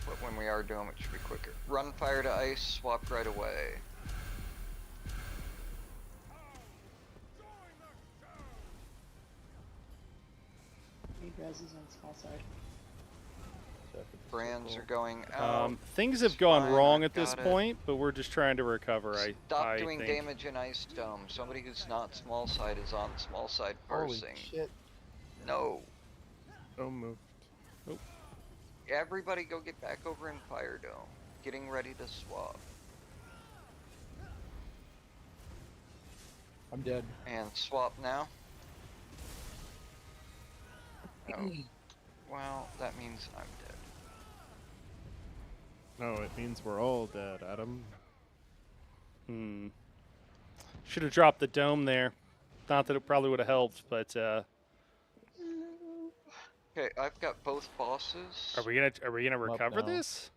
But when we are doing it, should be quicker. Run fire to ice, swap right away. Need reses on small side. Second brands are going out. Things have It's gone fine, wrong I at this got it. point, but we're just trying to recover. Stop I doing think. damage in Ice Dome. Somebody who's not small side is on small side Holy parsing. shit. No. Dome moved. Everybody go get back over in Fire Dome. Getting ready to swap. I'm dead. And swap now. Oh. Well, that means I'm dead. No, it means we're all dead, Adam. Should have dropped the dome there. Not that it probably would have helped, but Okay, I've got both bosses. are we gonna recover now. this?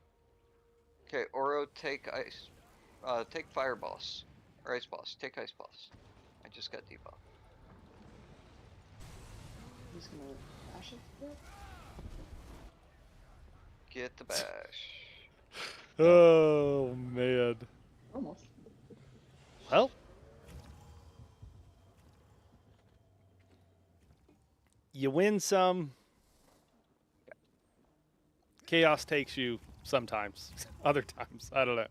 Okay, Oro, take ice. Take fire boss. Or ice boss. Take ice boss. I just got debuffed. He's gonna bash it for it? Get the bash. Oh man. Almost. Well, you win some. Chaos takes you sometimes. Other times, I don't know.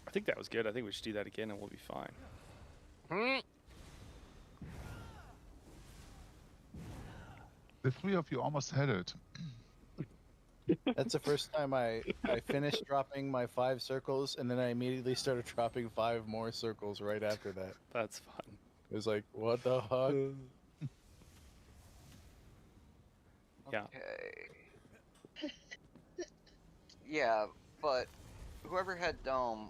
I think that was good. I think we should do that again and we'll be fine. The three of you almost had it. That's the first time I finished dropping my 5 circles, and then I immediately started dropping 5 more circles right after that. That's fun. It was like, what the fuck? Yeah. Okay. Yeah, but whoever had Dome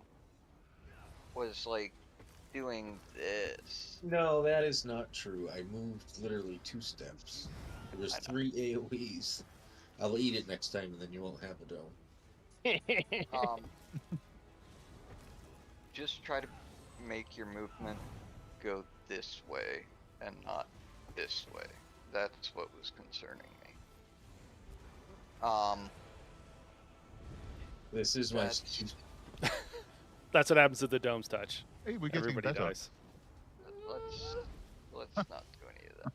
was like doing this. No, that is not true. I moved literally 2 steps. There was 3 AoEs. I'll eat it next time, and then you won't have a dome. Just try to make your movement go this way and not this way. That's what was concerning me. This is my. That's what happens at the dome's touch. Hey, we're getting Everybody better. dies. Let's not do any of that.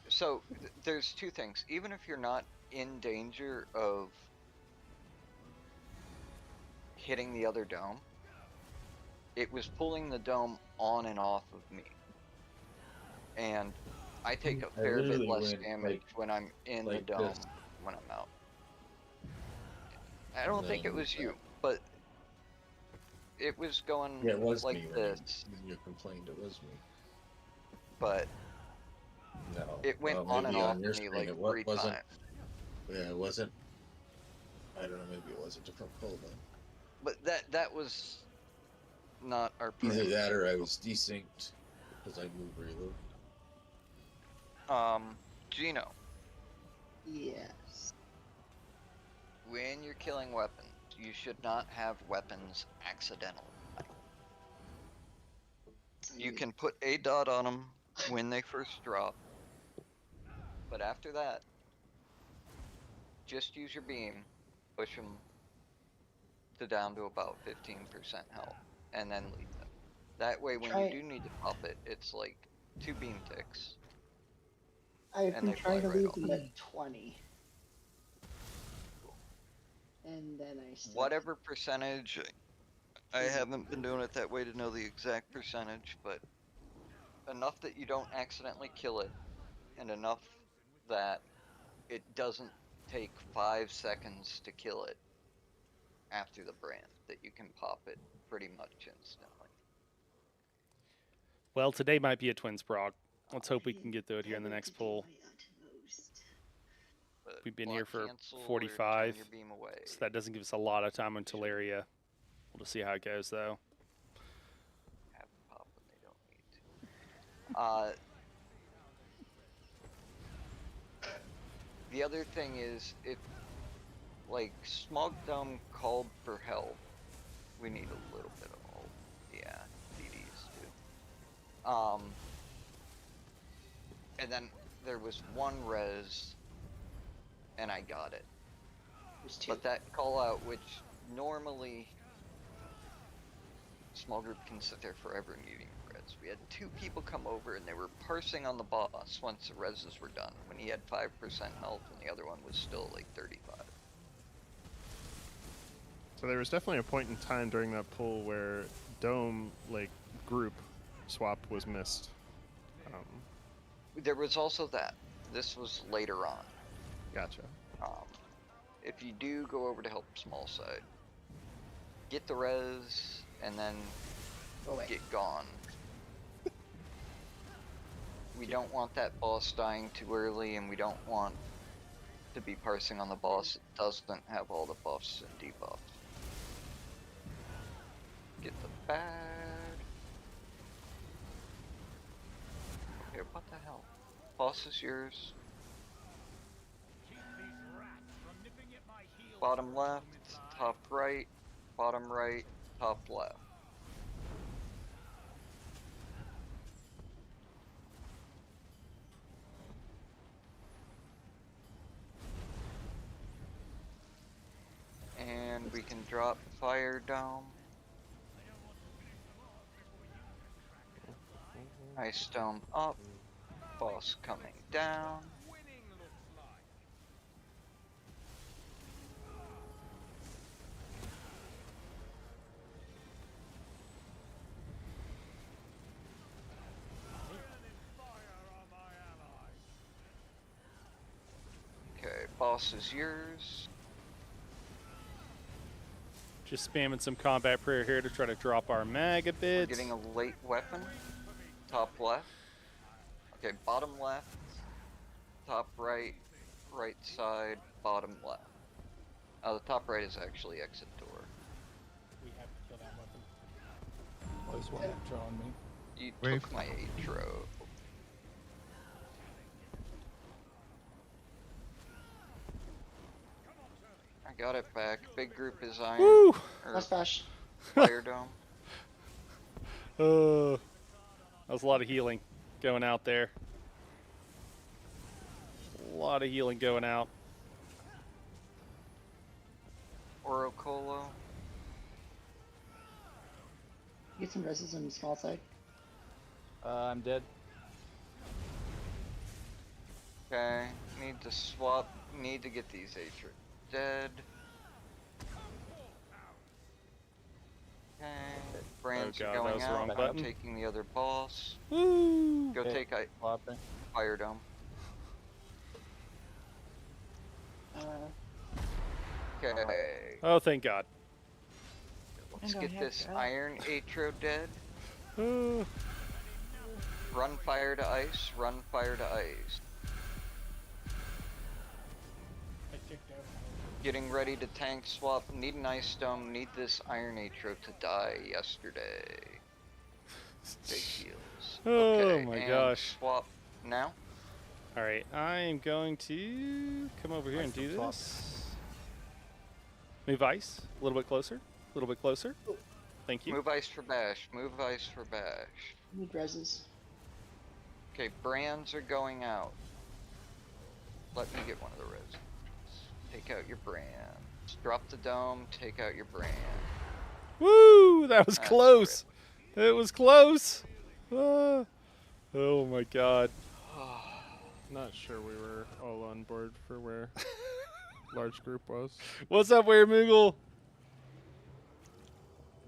So there's 2 things. Even if you're not in danger of hitting the other dome, it was pulling the dome on and off of me. And I take a fair bit literally less went, damage like- when I'm in like the dome this. when I'm out. I don't think it then, was you, but it was going Yeah, it was like me. When this. you complained, it was me. But No. it went well, on and maybe off your me screen like it 3 wasn't. times. Yeah, it wasn't. I don't know. Maybe it was a different pull then. But that was not our Either plan. that or I was desynced because I moved reload. Gino, Yes. when you're killing weapons, you should not have weapons accidental. You can put a dot on them when they first drop, but after that, just use your beam, push them to down to about 15% health, and then leave them. That way, when you do need to pop it, it's like 2 beam ticks. I've And been they trying to fly right leave off. them at 20. And then I still Whatever percentage, I haven't been doing it that way to know the exact percentage, but enough that you don't accidentally kill it, and enough that it doesn't take 5 seconds to kill it after the brand, that you can pop it pretty much instantly. Well, today might be a twins prog. Let's hope we can get through it here in the next pull. But We've been block here for cancel or 45, turn your beam away. so that doesn't give us a lot of time until area. We'll just see how it goes, though. Have them pop when they don't need to. The other thing is, if like Smog Dome called for help, we need a little bit of help. Yeah, DDs too. And then there was 1 res, and I got it. There's 2. But that call out, which normally small group can sit there forever and eating res. We had 2 people come over and they were parsing on the boss once the reses were done, when he had 5% health and the other one was still like 35. So there was definitely a point in time during that pull where Dome, like, group swap was missed. There was also that. This was later on. Gotcha. If you do go over to help small side, get the res and then get gone. We don't want that boss dying too early, and we don't want to be parsing on the boss that doesn't have all the buffs and debuffs. Get the bag. Okay, what the hell? Boss is yours. Bottom left, top right, bottom right, top left. And we can drop Fire Dome. Ice Dome up. Boss coming down. Okay, boss is yours. Just spamming some combat prayer here to try to drop our mag a We're bit. getting a late weapon. Top left. Okay, bottom left. Top right. Right side. Bottom left. The top right is actually exit door. We have to kill that weapon. Always one Atro on me. You Reef. took my Atro. I got it back. Big group is iron. Woo! Or Last bash. Fire Dome. That was a lot of healing going out there. A lot of healing going out. Orocolo. Get some reses on the small side. I'm dead. Okay. Need to swap. Need to get these Atro dead. Okay. Brands God, are that going was the out. wrong I'm button. taking the other boss. Woo! Go Okay. take Flopping. Fire Dome. Okay. Oh, thank God. Let's I don't get have this that. Iron Atro dead. Uh, Run fire to ice. Run fire to ice. I kicked out. Getting ready to tank swap. Need an ice dome. Need this Iron Atro to die yesterday. Big heals. Oh Okay, my and gosh. swap now. all right, I am going to come over here and do Swap. this. Move ice a little bit closer. A little bit closer. Thank you. Move ice for bash. Move ice for bash. Need reses. Okay, brands are going out. Let me get one of the res. Take out your brands. Drop the dome. Take out your brand. Woo! That was That's close. It was close. Oh my God. Not sure we were all on board for where large group was. What's up, Weird Moogle?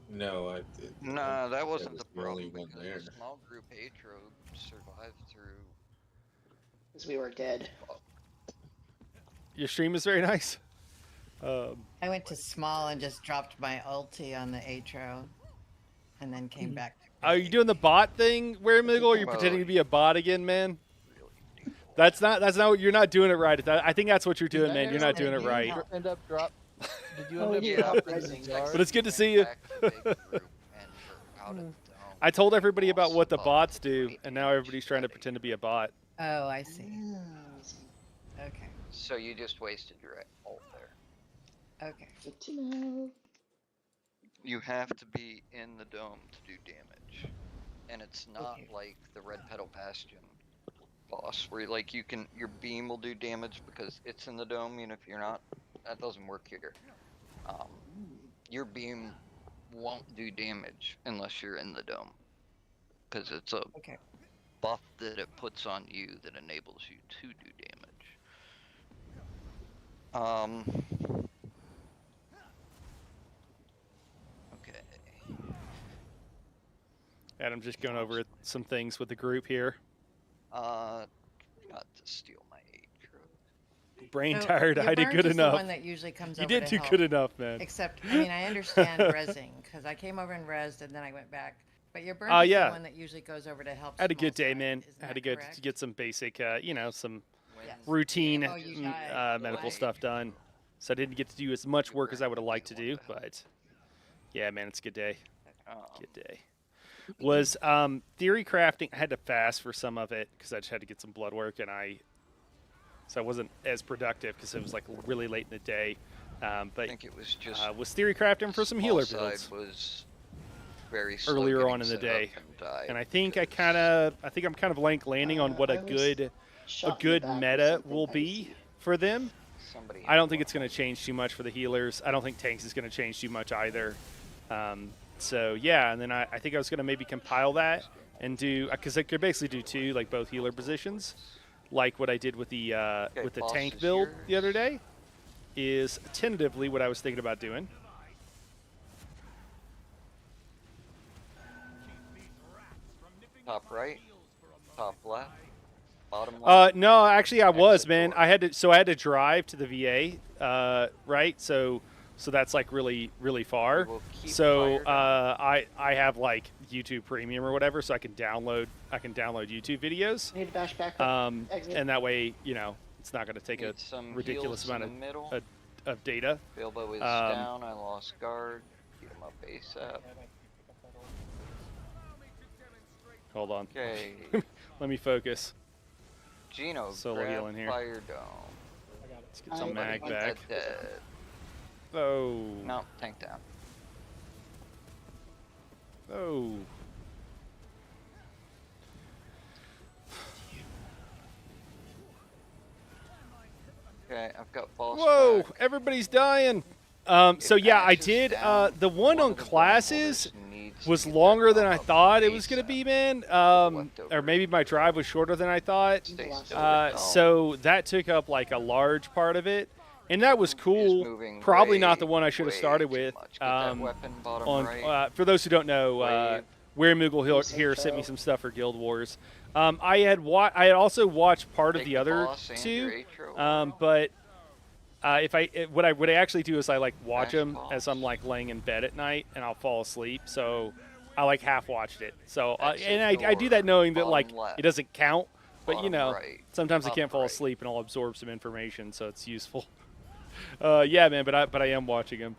No, No, that wasn't was the the only problem one because there. the small group Atro survived through. Because we were dead. Your stream is very nice. I went to small and just dropped my ulti on the Atro, and then came back. To Are you doing the bot thing, Weird Moogle? Or are you Well, pretending to be a bot again, man? Really deep. That's not what you're not doing it right. I think that's what you're doing, man. You're not doing it Did right. you End up drop. Did you Oh, end up yeah. dropping Rising the yard? But it's good to see you. Back to big group and we're out of the dome. I told everybody about what the Boss bots above do, 20 and now everybody's trying to ready. pretend to be a bot. Oh, I see. Ah, Okay. So you just wasted your ult there. Okay. good to know. You have to be in the dome to do damage, and it's not Okay. like the Red Petal Bastion boss, where like your beam will do damage because it's in the dome. Even if you're not, that doesn't work here. Your beam won't do damage unless you're in the dome. Because it's a Okay. buff that it puts on you that enables you to do damage. Okay. Adam just going over some things with the group here. Not to steal my intro. Brain So, tired. your I did Burnt good is enough. The one that usually comes You over did to do help. good enough, man. Except, I mean, I understand rezzing because I came over and rezzed and then I went back. But your Burnt is yeah. the one that usually goes over to help. I had a good small day, side. man. Isn't I had that to go correct? to get some basic, some Yes. routine Oh, you died. medical Right. stuff done. So I didn't get to do as much work as I would have liked to do, but yeah, man, it's a good day. Good day. Was theory crafting? I had to fast for some of it because I just had to get some blood work, and so I wasn't as productive because it was like really late in the day. But I think it was just was theory crafting for some healer small builds side was very slow earlier getting on in the set up day, died and I think I'm because kind of landing on what I a was good shot in the good back or meta something, will I be see. for them. somebody I don't think it's going to change too much for the healers. I don't think tanks is going to change too much either. So yeah, and then I think I was going to maybe compile that and do, because I could basically do two, like both healer positions, like what I did with the boss tank is build yours. the other day, is tentatively what I was thinking about doing. top right, top left, bottom left. No, actually I was, Exit man. door. I had to drive to the VA, right? So that's like really far. We will keep So fire I have like YouTube Premium or whatever, so I can download YouTube videos. I need to bash back up. Exit. And that way, it's not going to take a Need some ridiculous heals in amount the middle. of data. Bilbo is down. I lost guard. Get him up ASAP. Hold on. Okay. Let me focus. Gino, Solo grab healing here. fire dome. Let's get some Somebody mag Get back. that dead. Oh. No, tank down. Oh. Okay, I've got boss Whoa! back. Everybody's dying. So Get yeah, I ashes did. down. The one on of the bone classes holders needs to was get longer their than I buff up thought it was gonna ASAP. be, man. leftovers. Or maybe my drive was shorter than I thought. Stay still. So that took up like a large part of it, and that was cool. moving Probably not way, the one I should have way started too with. much. Get that weapon bottom On right. for those who don't know, Wave. Where Moogle here sent me some stuff for Guild Wars. I had also watched part of Take the the other boss and your two, atro. but what I actually do is I like watch Bash them boss. as I'm like laying in bed at night and I'll fall asleep. So I like half watched it. So Exit and I do that door, knowing that like bottom left, it doesn't count, but bottom right, sometimes I top can't fall right. asleep and I'll absorb some information, so it's useful. Yeah, man, but I am watching him.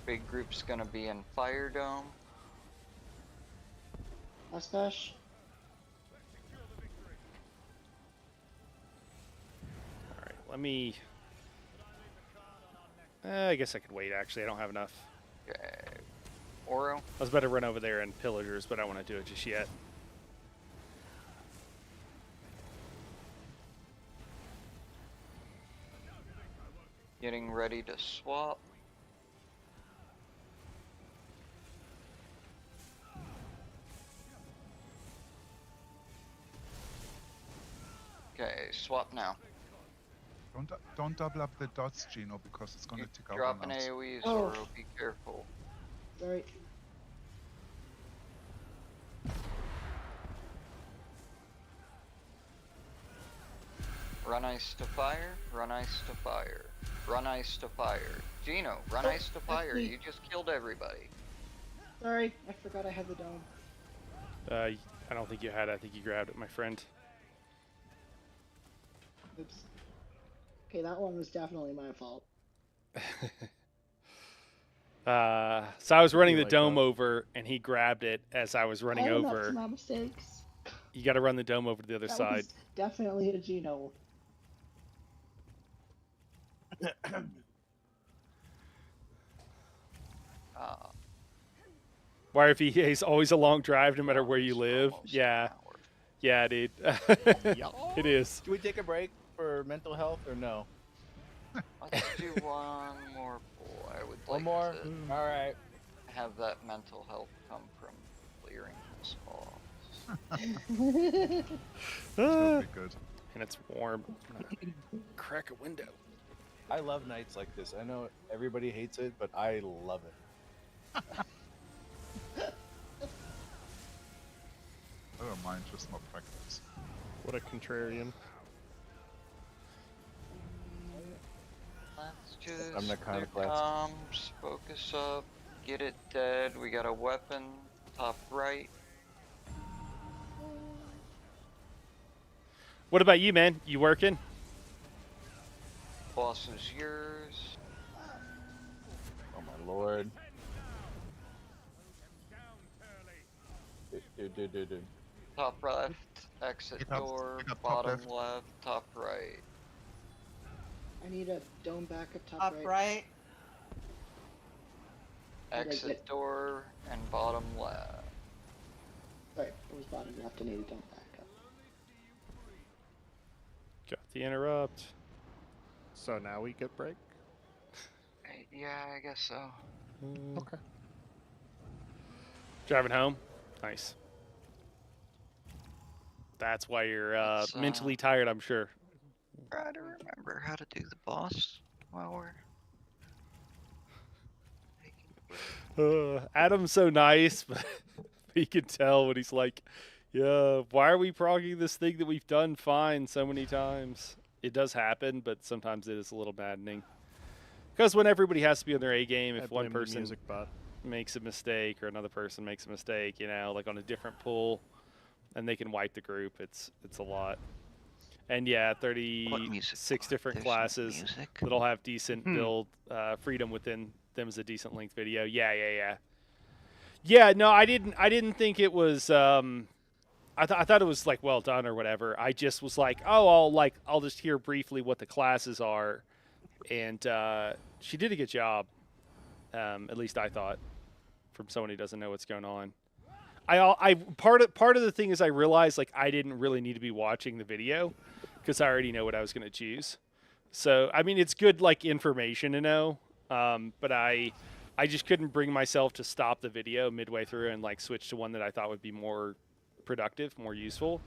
Big group's gonna be in fire dome. Last bash. All right, let me. I guess I could wait. Actually, I don't have enough. Okay. Oro. I was about to run over there and pillagers, but I don't want to do it just yet. Getting ready to swap. Okay, swap now. Don't double up the dots, Gino, because it's gonna tick out Drop on an us. AoE, Oh. Zoro, be careful. Sorry. Run ice to fire, run ice to fire, run ice to fire. Gino, run Oh, ice to that's fire, me. you just killed everybody. Sorry, I forgot I had the dome. I don't think you had. I think you grabbed it, my friend. Oops. Okay, that one was definitely my fault. So I was running the like dome that. over, and he grabbed it as I was running I own up over. to my mistakes. You got to run the dome over to the other That side. was definitely a Gino. Why if he's always a long drive, no matter where you live. Almost Yeah, an hour. yeah, dude. It is. Can we take a break for mental health or no? Let's do one more pull. I would like One more? to Alright. have that mental health come from clearing those balls. That'll be good. And it's warm. Crack a window. I love nights like this. I know everybody hates it, but I love it. I don't mind, just not practice. What a contrarian. Let's just I'm that kind of clear class. comms, focus up, get it dead. We got a weapon, top right. What about you, man? You working? Boss is yours. Oh my lord. Dude. Top left, exit Pick up- door, pick up top bottom left. left, top right. I need a dome backup top, Top right. right. Exit it. door and bottom left. Sorry, it was bottom left. I need a dome backup. Got the interrupt. So now we get break? Yeah, I guess so. Okay. Driving home? Nice. That's why you're Let's, mentally tired, I'm sure. Try to remember how to do the boss while we're taking a break. Adam's so nice, but you can tell when he's like, yeah, why are we progging this thing that we've done fine so many times? It does happen, but sometimes it is a little maddening. Because when everybody has to be on their A game, I if one blame the person music bot. makes a mistake or another person makes a mistake, you know, like on a different pool, and they can wipe the group, it's a lot. And yeah, What music 36 bot? different There's no classes music? that'll have decent build freedom within them as a decent length video. Yeah, no, I didn't think it was I thought it was like well done or whatever. I just was like, oh, I'll just hear briefly what the classes are, and she did a good job. At least I thought, from someone who doesn't know what's going on. Part of the thing is I realized like I didn't really need to be watching the video because I already know what I was going to choose. So I mean, it's good like information to know, but I just couldn't bring myself to stop the video midway through and like switch to one that I thought would be more productive, more useful.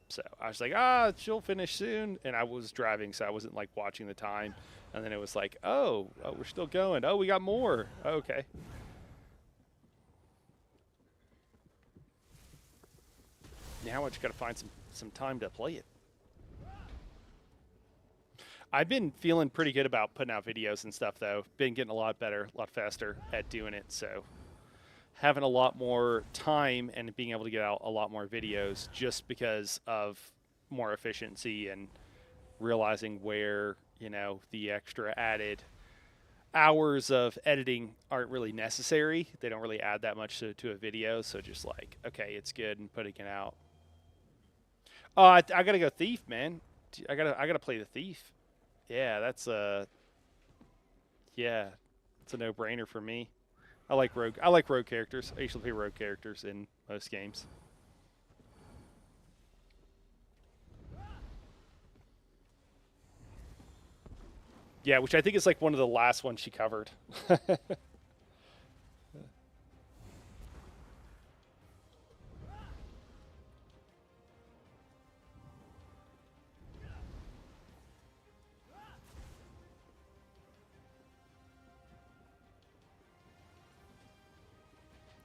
So I was like, she'll finish soon, and I was driving, so I wasn't like watching the time. And then it was like, oh, we're still going. Oh, we got more. Okay. Now I just got to find some time to play it. I've been feeling pretty good about putting out videos and stuff, though. Been getting a lot better, a lot faster at doing it, so having a lot more time and being able to get out a lot more videos just because of more efficiency and realizing where, you know, the extra added hours of editing aren't really necessary. They don't really add that much to a video, so just like, okay, it's good and putting it out. Oh, I gotta go Thief, man. I gotta play the Thief. Yeah, that's a no-brainer for me. I like rogue characters. I usually play rogue characters in most games. Yeah, which I think is like one of the last ones she covered.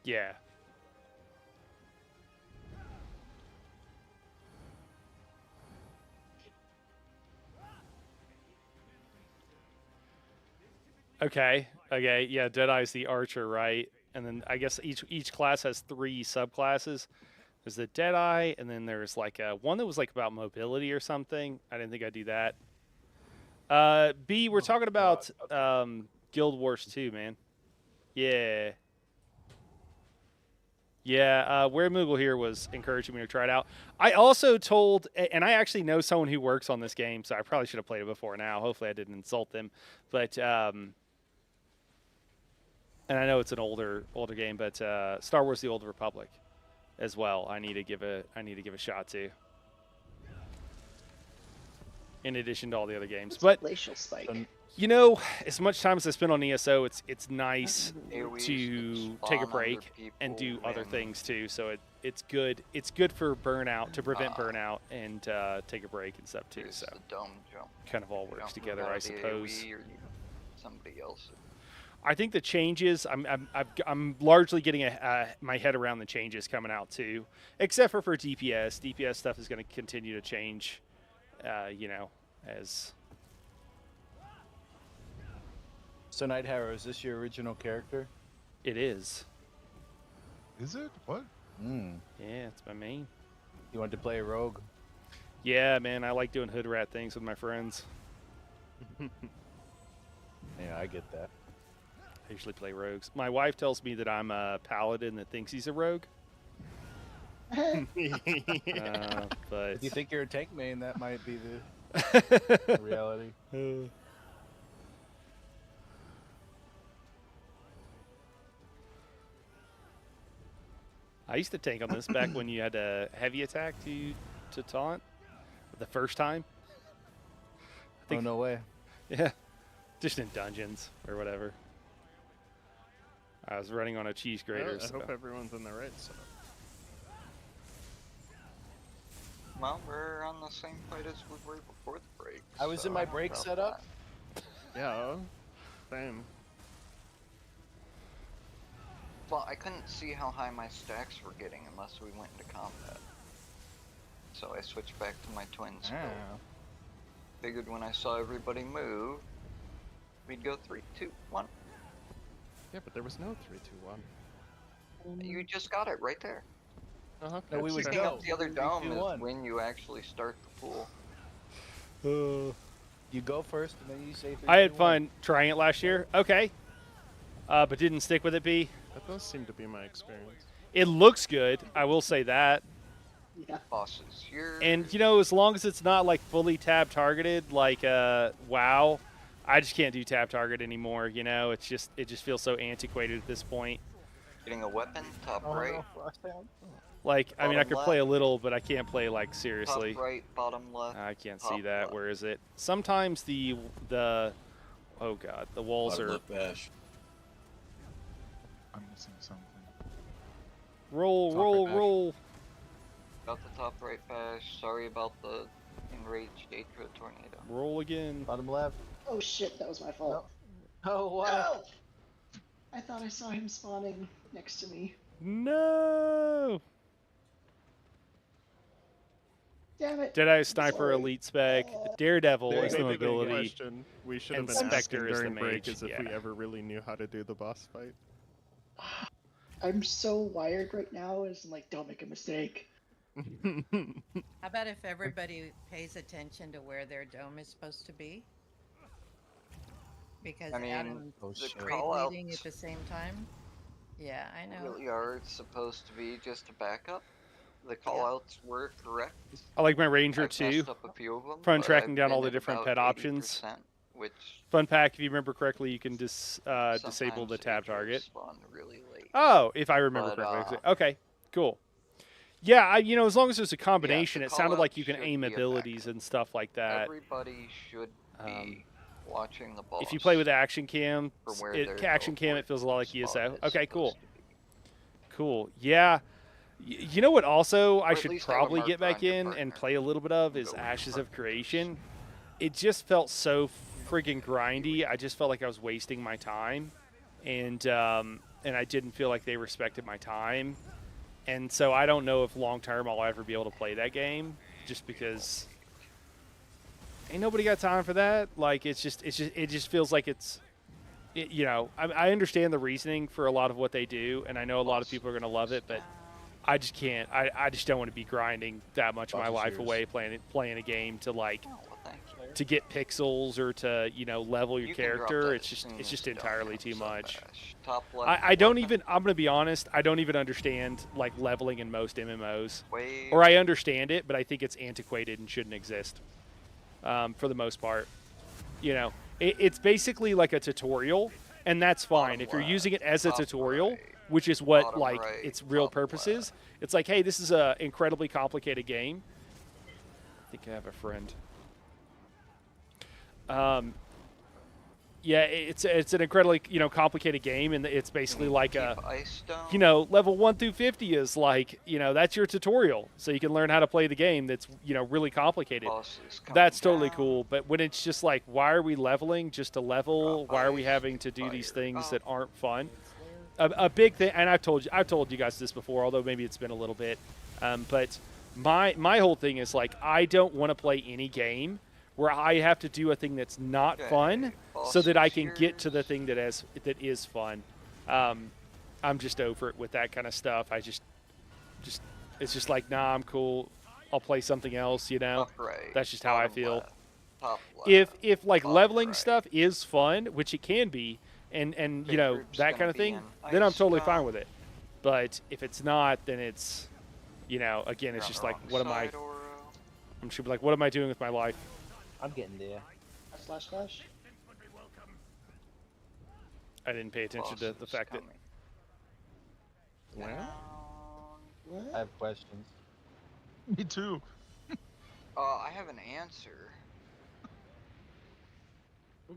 Yeah. Okay. Yeah, Deadeye's the archer, right? And then I guess each class has 3 subclasses. There's the Deadeye, and then there's like one that was like about mobility or something. I didn't think I'd do that. B, we're talking about Guild Wars 2, man. Yeah. Yeah, Where Moogle here was encouraging me to try it out. I also told, and I actually know someone who works on this game, so I probably should have played it before now. Hopefully I didn't insult them. But, and I know it's an older game, but Star Wars: The Old Republic as well. I need to give a shot to. In addition to all the other games, but Glacial Spike. You know, as much time as I spend on ESO, it's nice AoEs to that take a spawn break under and do people other when- things too. So it's good. It's good for burnout, to prevent burnout, and take a break and stuff too. There's So the dome jump. kind of all You works jump together, without I the suppose. AoE or you, somebody else. I think the changes. I'm largely getting my head around the changes coming out too, except for DPS. DPS stuff is going to continue to change. You know, as So Night Harrow, is this your original character? it is. Is it? What? Yeah, it's my main. You want to play a rogue? Yeah, man, I like doing hood rat things with my friends. Yeah, I get that. I usually play rogues. My wife tells me that I'm a paladin that thinks he's a rogue. But If you think you're a tank main, that might be the reality. I used to tank on this back when you had a heavy attack to taunt the first time. Oh, no way. Yeah, just in dungeons or whatever. I was running on a cheese grater. I so. hope everyone's in the right setup. Well, we're on the same fight as we were before the break. I was so in my I don't break doubt setup. that. Yeah, same. Well, I couldn't see how high my stacks were getting unless we went into combat. So I switched back to my twins build. Figured when I saw everybody move, we'd go 3, 2, 1. Yeah, but there was no 3, 2, 1. You just got it right there. Uh-huh. No, we would Picking go. up the other 3, dome 2, is 1. when you actually start the pool. You go first, and then you say 3, I had 2, 1. fun trying it last year. Okay. But didn't stick with it, B. That does seem to be my experience. It looks good. I will say that. Yeah. Bosses, you're... And, you know, as long as it's not, like, fully tab targeted, like, WoW, I just can't do tab target anymore, you know? It just feels so antiquated at this point. Getting a weapon, top Oh, right. no, Frostbound. Like, I mean, I Bottom could play a left. little, but I can't play, like, seriously. Top right, bottom left. I can't top see that. left. Where is it? Sometimes the oh god, the walls Bottom are left bash. I'm missing something. roll, Top roll, right bash. roll. Got the top right bash. Sorry about the enraged Atro tornado. Roll again. Bottom left. Oh shit, that was my fault. Oh, wow. No! I thought I saw him spawning next to me. No. Damn it. Did I sniper Sorry. elite spec? Daredevil is the Maybe the mobility. question we should have and been asking Spectre is the during break mage, is if we yeah. ever really knew how to do the boss fight. I'm so wired right now, it's like, don't make a mistake. How about if everybody pays attention to where their dome is supposed to be? Because I mean, Adam Oh, the shit. trade call leading at outs the same time. Yeah, I know. really are supposed to be just a backup. The callouts were correct. I like my ranger I've too. messed up a few of them, Fun but tracking I've down all been the at different about pet options. 80%, which Fun pack, if you remember correctly, you can disable sometimes the tab Atros target. spawn really late. Oh, if I remember But, correctly. Okay, cool. Yeah, you know, as long as there's a combination, the it sounded like callout you can should aim be a abilities and stuff like that. Everybody should be Um, watching the boss. If you play with action cam, for where their action cam, it teleport feels a lot like spot ESO. is Okay, cool. supposed to be. Cool. Yeah. You know what also I at should least have a probably get marker back on your in and partner. play a little bit of Go is with your Ashes of partner Creation. It just felt so friggin' grindy. I just felt like I was wasting my time. And I didn't feel like they respected my time. And so I don't know if long term I'll ever be able to play that game just because ain't nobody got time for that. Like it just feels like you know, I understand the reasoning for a lot of what they do, and I know a lot of people are going to love it, but I just can't. I just don't want to be grinding that much of my Boss is life yours. away playing a game to like Oh, well, thank you. to get pixels or to, you know, level your You can drop character. that It's as just soon it's as just you don't entirely have too sub much. bash. Top left I don't weapon, even. I'm going to be honest. I don't even understand like leveling in most MMOs. wave, Or I understand it, but I think it's antiquated and shouldn't exist for the most part. You know, it's basically like a tutorial, and that's fine. Bottom if you're left, using it as a top tutorial, right, which is what bottom like right, its real top purpose left. is, it's like, hey, this is a incredibly complicated game. I think I have a friend. Yeah, it's an incredibly complicated game, and it's basically like Keep a ice stone. level 1 through 50 is like that's your tutorial, so you can learn how to play the game. That's really complicated. Bosses coming That's totally down. cool. But when it's just like, why are we leveling just to level? Drop Why are we ice, having to do these fire things up. that aren't fun? A big thing, and I've told you guys this before, although maybe it's been a little bit. But my whole thing is like, I don't want to play any game where I have to do a thing that's not Okay, fun so that I can bosses get to the here. thing that is fun. I'm just over it with that kind of stuff. I just it's just like, nah, I'm cool. I'll play something else. Top right. That's just how I bottom feel. left, top left. If like bottom leveling right. stuff is fun, which it can be, and Big group's that gonna kind of be thing, in then I'm ice totally fine stone. with it. But if it's not, then it's again, it's You're on just the like, wrong what am I? side, Oro. I'm just like, what am I doing with my life? I'm getting there. Slash slash. I didn't pay attention to the Bosses fact that. coming. Well, What? I have questions. Me too. I have an answer.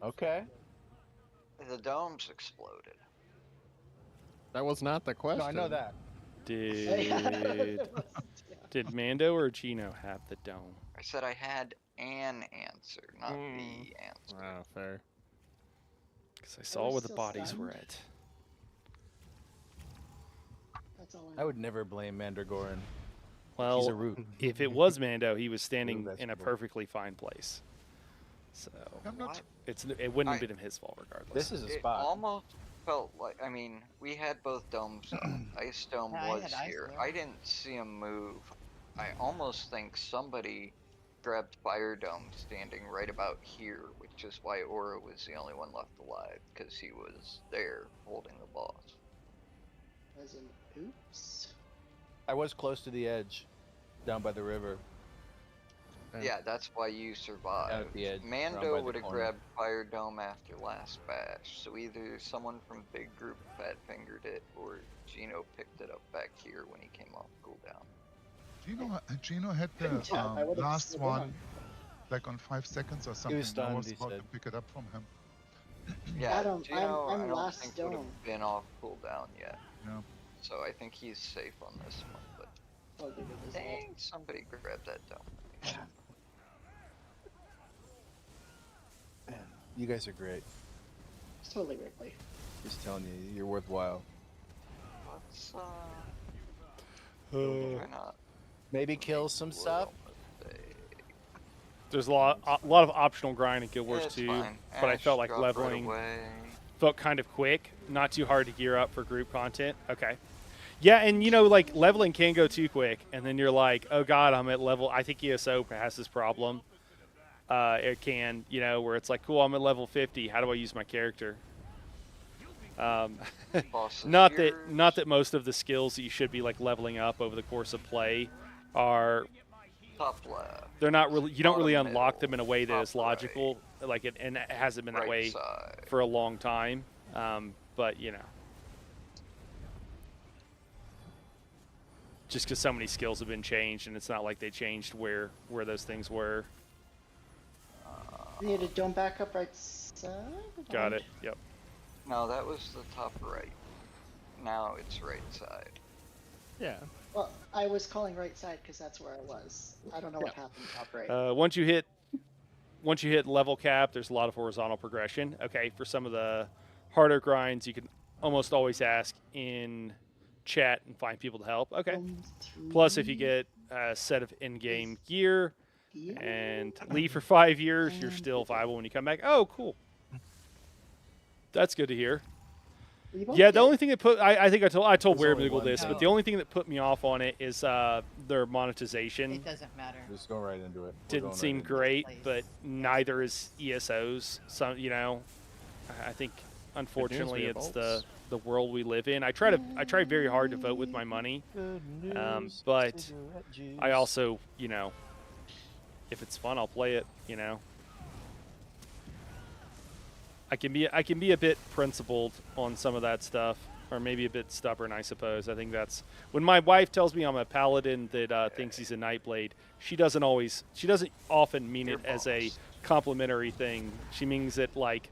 Okay. The dome's exploded. That was not the question. No, I know that. Did Mando or Gino have the dome? I said I had an answer, not the answer. Wow, fair. Because I saw where the still bodies stunned. were at. That's all I would never blame Mandragoran. He's Well, a root. if it was Mando, he was standing that's in a cool. perfectly fine place. So I'm not. it wouldn't have been his fault regardless. This is a It spot. almost felt like, I mean, we had both domes up. Ice Dome Yeah, I was had Ice here. Dome. I didn't see him move. I almost think somebody grabbed Fire Dome standing right about here, which is why Aura was the only one left alive, because he was there holding the boss. as an oops. I was close to the edge, down by the river. Yeah, that's why you survived. the edge, around by Mando the would have corner. grabbed Fire Dome after last bash, so either someone from Big Group fat fingered it, or Gino picked it up back here when he came off cooldown. Gino had the Couldn't tap, I would've last stood one, on. like on 5 seconds or something. I stunned, was he about to said. pick it up from him. Yeah, Adam, Gino, I'm I don't last think would have dome. been off cooldown yet. Yeah. So I think he's safe on this one, but I'll give it this dang, somebody grabbed that dome. Man, you guys are great. It's totally Ripley. Just telling you, you're worthwhile. Let's try not Maybe kill some make stuff. little mistake. There's a lot of optional grind in Guild Yeah, Wars it's 2, fine. but I Ash felt like dropped right leveling away. felt kind of quick, not too hard to gear up for group content. Okay. Yeah, and like leveling can go too quick, and then you're like, oh god, I'm at level. I think ESO has this problem. It can, where it's like, cool, I'm at level 50. How do I use my character? Boss is not yours. that most of the skills that you should be like leveling up over the course of play are. Top left. They're not really. You don't really Bottom unlock middle, them in a way that top is logical, like it, and it hasn't been that Right way side. for a long time. But just because so many skills have been changed, and it's not like they changed where those things were. You need a dome back up right side? Got it. Yep. No, that was the top right. Now it's right side. Yeah. Well, I was calling right side because that's where I was. I don't know what happened top right. Once you hit level cap, there's a lot of horizontal progression. Okay, for some of the harder grinds, you can almost always ask in chat and find people to help. Okay. Plus, if you get a set of in-game gear and leave for 5 years, you're still viable when you come back. Oh, cool. That's good to hear. Yeah, the only thing that I think I told There's Weird only Wiggle one this, now. but the only thing that put me off on it is their monetization. It doesn't matter. Just go right into it. We're Didn't going seem right into it. great, Place. but neither is ESO's. So I think unfortunately have it's bolts. the world we live in. I try very hard to vote with my money, Good news, but cigarette juice. I also if it's fun, I'll play it. I can be a bit principled on some of that stuff, or maybe a bit stubborn, I suppose. I think that's when my wife tells me I'm a paladin that thinks he's a Nightblade. She doesn't often mean it as a complimentary thing. She means it like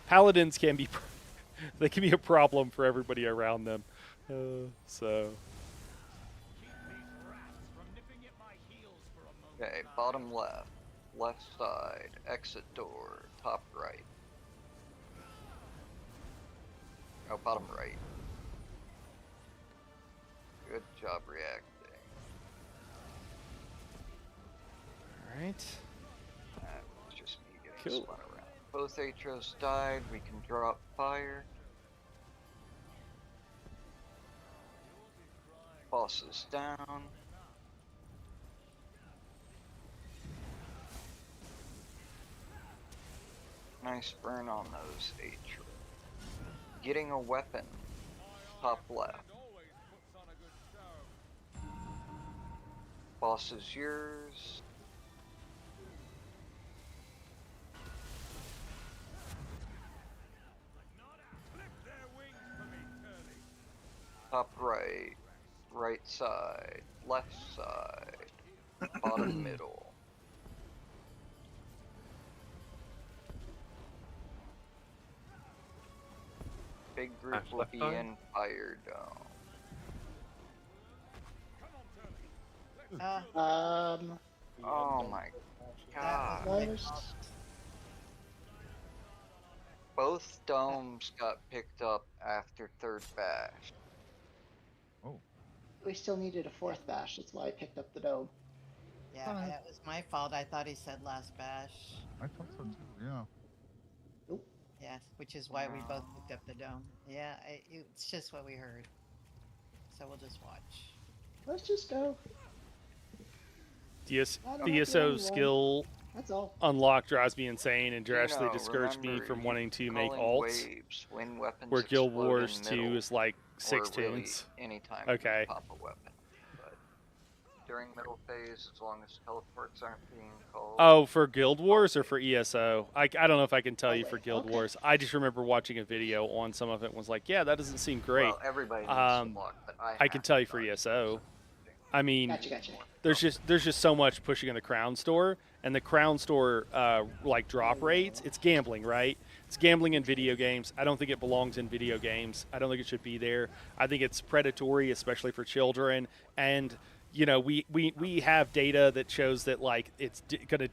paladins can be they can be a problem for everybody around them. So Okay, bottom left, left side, exit door, top right. Oh, bottom right. Good job reacting. all right. That was just me getting Cool. spun around. Both Atros died. We can drop fire. Boss is down. Nice burn on those Atros. Getting a weapon. Top left. Boss is yours. Top right, right side, left side, bottom middle. Big group Left will be side? in Fire Dome. Oh my god. Flyers? Both domes got picked up after third bash. We still needed a fourth bash. That's why I picked up the dome. Yeah, that was my fault. I thought he said last bash. I thought so too, yeah. Yes, which is why we both picked up the dome. Yeah, it's just what we heard. So we'll just watch. Let's just go. DSO skill That's all. unlock drives me insane and drastically You know, discouraged me remember, from you wanting to make calling alts. waves when weapons Where Guild explode in Wars 2 middle, is like 6 or really tunes. anytime Okay. you pop a weapon. But during middle phase, as long as teleports aren't being called. Oh, for Guild Wars or for ESO? I don't know if I can tell you for Guild Okay. Wars. I just remember watching a video on some of it and was like, yeah, that doesn't seem great. Well, everybody needs to block, but I can tell you for ESO. I mean, Gotcha. there's just so much pushing in the Crown Store, and the Crown Store like drop rates. It's gambling, right? It's gambling in video games. I don't think it belongs in video games. I don't think it should be there. I think it's predatory, especially for children. And you know, we have data that shows that like it's going to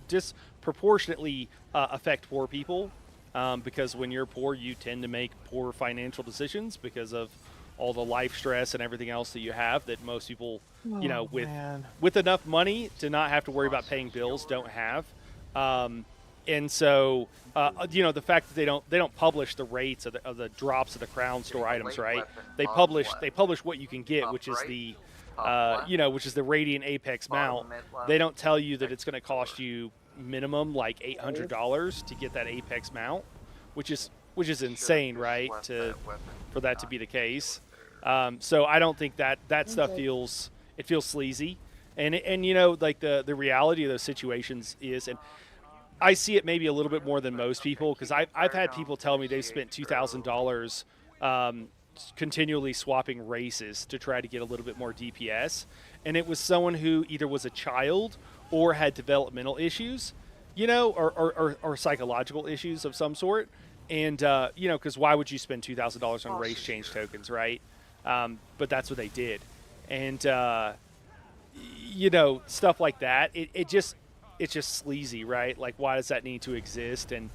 disproportionately affect poor people because when you're poor, you tend to make poor financial decisions because of all the life stress and everything else that you have that most people, you know, with enough money to not have to worry about paying bills don't have. And so, you know, the fact that they don't publish the rates of the drops of the Crown Store items, right? They publish what you can get, which is the you know, which is the Radiant Apex mount. They don't tell you that it's going to cost you minimum like $800 to get that Apex mount, which is insane, right? For that to be the case. So I don't think that stuff feels sleazy, and you know, like the reality of those situations is, and I see it maybe a little bit more than most people because I've had people tell me they've spent $2,000 continually swapping races to try to get a little bit more DPS, and it was someone who either was a child or had developmental issues, you know, or psychological issues of some sort. And, you know, because why would you spend $2,000 on race change tokens, right? But that's what they did. And, you know, stuff like that, it's just sleazy, right? Like, why does that need to exist? And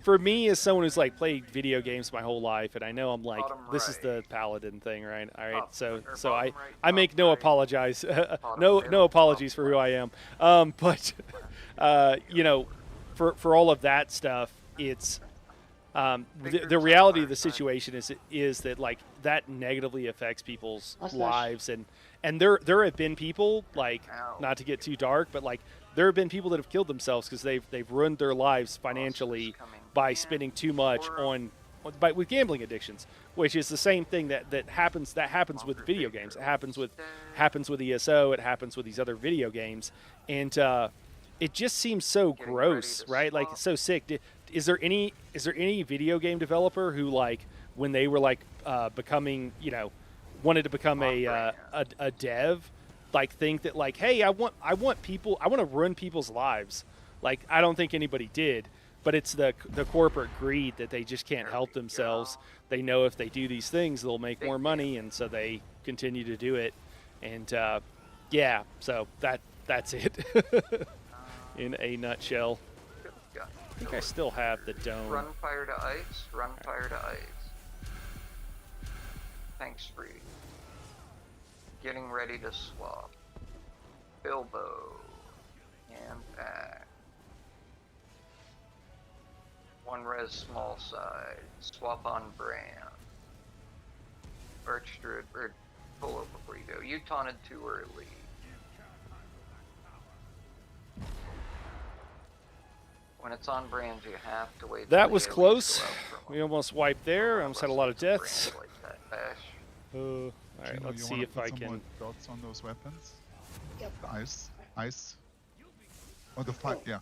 for me, as someone who's, like, played video games my whole life, and I know I'm like, this is the Paladin thing, right? All right, so I make no apologize, no apologies for who I am. But, you know, for all of that stuff, it's... the reality of the situation is that like that negatively affects people's lives, and there have been people, like, not to get too dark, but like there have been people that have killed themselves because they've ruined their lives financially by spending too much with gambling addictions, which is the same thing that happens with video games. It happens with ESO. It happens with these other video games, and it just seems so gross, right? Like, it's so sick. Is there any video game developer who, like, when they were like becoming, you know, wanted to become a dev, like, think that like, hey, I want to ruin people's lives? Like, I don't think anybody did. but it's the corporate greed that they just can't There help we themselves. go. They know if they do these things, they'll make Big more money, and so they continue to do it. And yeah, so that's it in a nutshell. Got I think I still have the dome. Run fire to ice. Run fire to ice. Thanks, free. Getting ready to swap. Bilbo. And back. One res small side. Swap on brand. Archdruid, or pull over before you go. You taunted too early. When it's on brand, you have to wait. That till was the AoEs close. go out for a We almost wiped there. I almost had a lot of Brand deaths. like that, Bash. All right, Gino, let's you see wanna if put I some more can. dots on those weapons? Yep. The ice. Or the fire, yeah.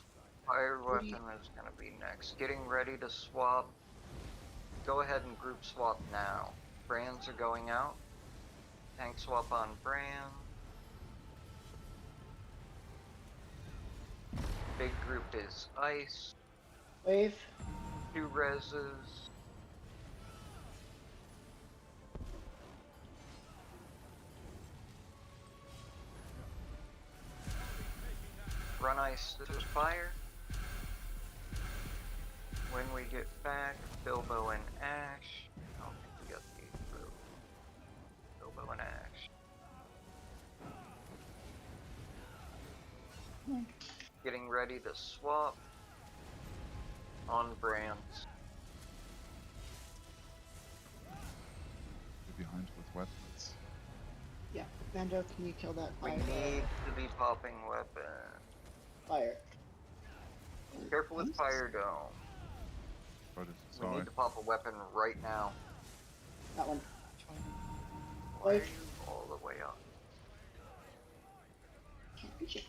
Fire weapon is going to be next. Getting ready to swap. Go ahead and group swap now. Brands are going out. Tank swap on brand. Big group is ice. Wave. 2 reses. Run ice to fire. When we get back, Bilbo and Ash. I don't think we got the through. Bilbo and Ash. Getting ready to swap on brands. We're behind with weapons. Yeah. Vando, can you kill that We fire? need to be popping weapon. Fire. Careful with fire dome. But We sorry. need to pop a weapon right now. That one. Why are Wait. you all the way up? Can't reach it.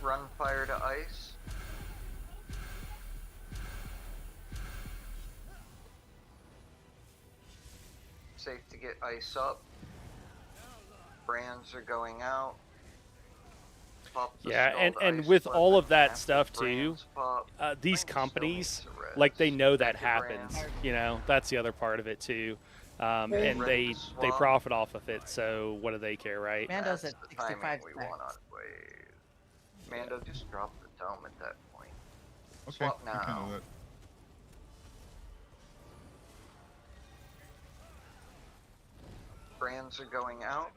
Run fire to ice. Safe to get ice up. Brands are going out. Pop the Yeah, stalled and ice with all weapon of that after stuff too, brands pop. these Brands still companies, needs a res. like they know that Back to happens. brands. You know, that's the other part of it too. And Ready they to they swap. profit off of it. So what do they care, right? Mando's That's at the timing 65 we stacks. want on wave. Mando, just drop the dome at that point. Okay, Swap you can now. do that. Brands are going out.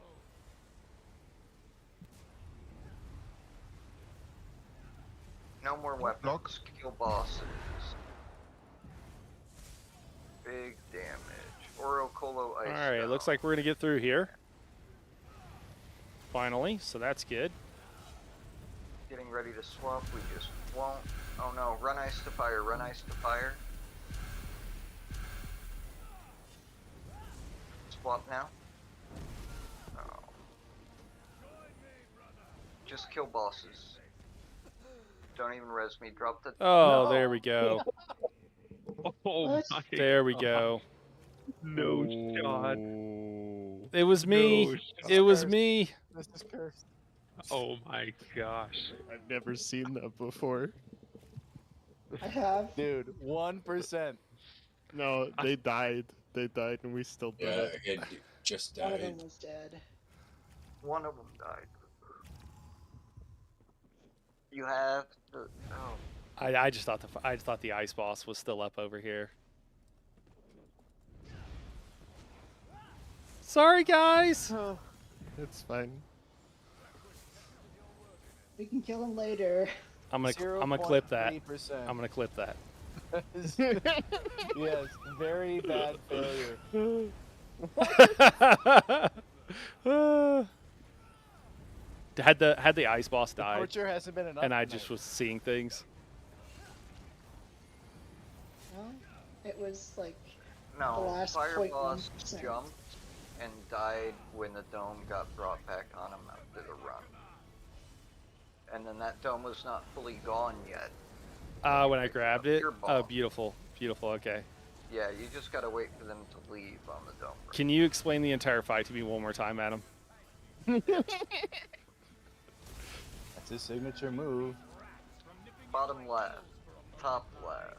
No more weapons. block. Kill bosses. Big damage. Oro Colo Ice. All right, looks like we're gonna get through here. Finally, so that's good. Getting ready to swap. We just won't. Oh no! Run ice to fire. Run ice to fire. Swap now. No. Just kill bosses. Don't even res me. Drop the. Oh, No. there we go. Oh What? my There we God. go. No shot. It was me. No It was Cursed. me. This is cursed. Oh my gosh. I've never seen that before. I have. Dude, 1%. No, they died. They died, and we still did Yeah, it. again, you just One of died. them was dead. One of them died. You have the. Oh. I just thought the ice boss was still up over here. Sorry, guys. It's fine. We can kill him later. I'm gonna clip that. 0.3%. I'm gonna clip that. Yes, very bad failure. had the ice boss died, Torture hasn't been enough. and I tonight. just was seeing things. No, it was like the No, last Fire 0.1%. Boss jumped and died when the dome got brought back on him after the run. And then that dome was not fully gone yet. When I grabbed it. Your Oh, bomb. beautiful, beautiful. Okay. Yeah, you just gotta wait for them to leave on the dome. Can you explain the entire fight to me one more time, Adam? That's his signature move. bottom left, top right,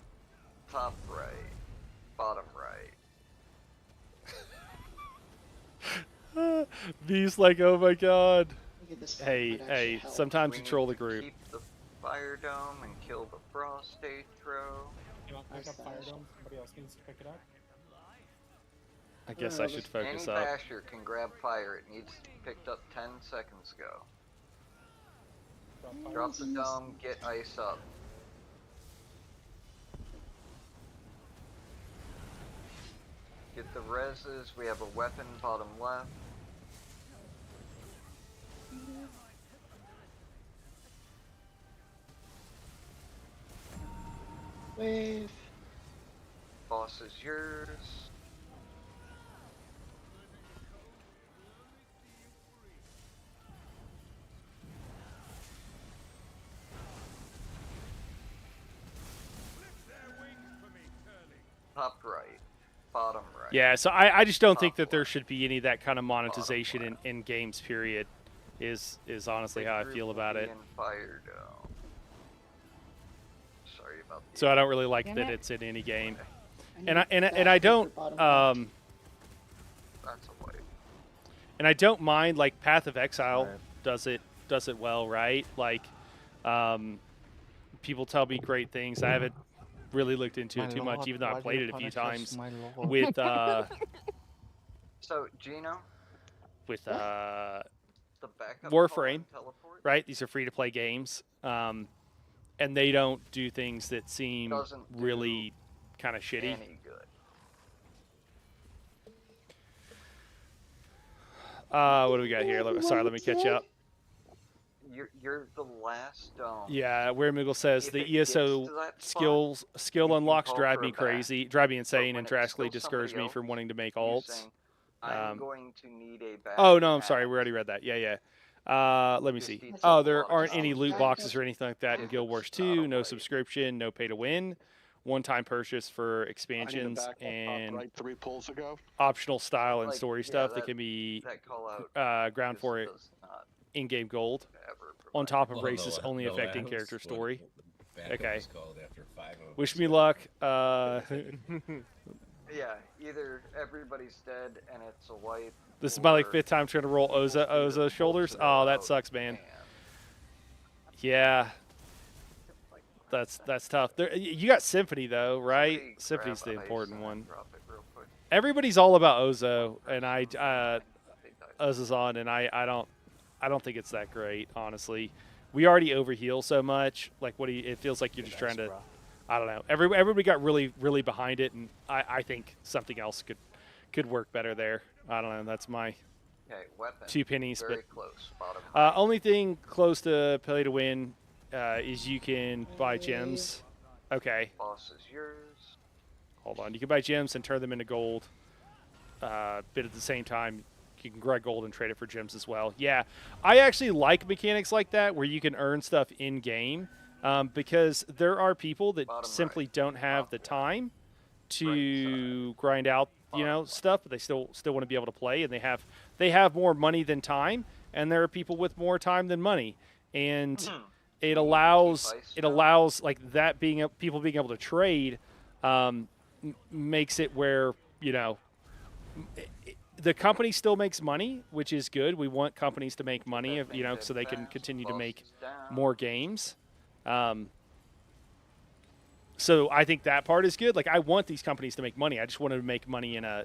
bottom right. V's like, oh my god. Look at this. Hey, might actually hey, help. sometimes We you need troll the to group. Keep the fire dome and kill the frost throw. You want to pick Where's up the Fire ash? Dome? Somebody else needs to pick it up? I guess I should focus Any up. basher can grab fire. It needs to be picked up 10 seconds ago. Drop fire. Drop the dome, get ice up. Get the reses. We have a weapon bottom left. Wave. Boss is yours. Top right, bottom right. Yeah, so I just don't think Top that there left. should be any of that kind of monetization in games, period, is honestly Big how I group feel will about be it. in Fire Dome. Sorry about the So I don't really like Damn that it. it's in any game. I And I need and I that don't for bottom left. That's a wipe. and I don't mind, like, Path of Exile Right. does it well, right? Like, people tell me great things. I haven't really looked into it too much, even though I played it a few times with So, Gino, with the backup Warframe, call and teleport right? These are free to play games, and they don't do things that seem Doesn't do really kind of shitty. any good. What do we got here? Sorry, let me catch up. You're the last dome. Yeah, where Moogle says If the it gets ESO to that spot, skill you can unlocks call drive for me a back. crazy, drive me insane, when and it's drastically still discourage somebody me from else, wanting to make you're alts. saying, I'm Um, going to need a back. Oh no, I'm sorry, now." we already read that. Yeah. Let me Just see. need Oh, to there unlock aren't it. any loot boxes or anything like that in If Guild it's Wars not a 2. No wipe. subscription, no pay to win. One-time purchase for I need a expansions backup top and right 3 pulls ago. optional style and Like, story yeah, stuff that that- can be That call out ground for it does not in-game gold ever on provide top of Well, races the- only the affecting last character one, story. the backup Okay. was called after 5 of Wish us me got- luck. Yeah, either everybody's dead and it's a wipe. This is my like or 5th time trying to roll people figure Oza shoulders. it Oh, that out sucks, man. and- Yeah, that's tough. You got Symphony though, right? Somebody Symphony's the grab ice important and one. drop it real quick. Everybody's all about Ozo, and I They died. Ozo's on, and I don't think it's that great, honestly. We already overheal so much. Like, it feels like you're just trying to. I don't know. Everybody got really behind it, and I think something else could work better there. I don't know. That's my Okay, weapon. 2 pennies, Very but close. Bottom. only thing close to play to win is you can buy gems. Okay, Boss is yours. hold on. You can buy gems and turn them into gold. But at the same time, you can grab gold and trade it for gems as well. Yeah, I actually like mechanics like that where you can earn stuff in game, because there are people that Bottom simply right. don't have Top the left. time to Right grind out, Bottom left. stuff, but they still want to be able to play, and they have more money than time, and there are people with more time than money, and it allows like that people being able to trade, makes it where the company still makes money, which is good. We want companies to make money, so they can continue to make more games. So I think that part is good. Like, I want these companies to make money. I just want to make money in a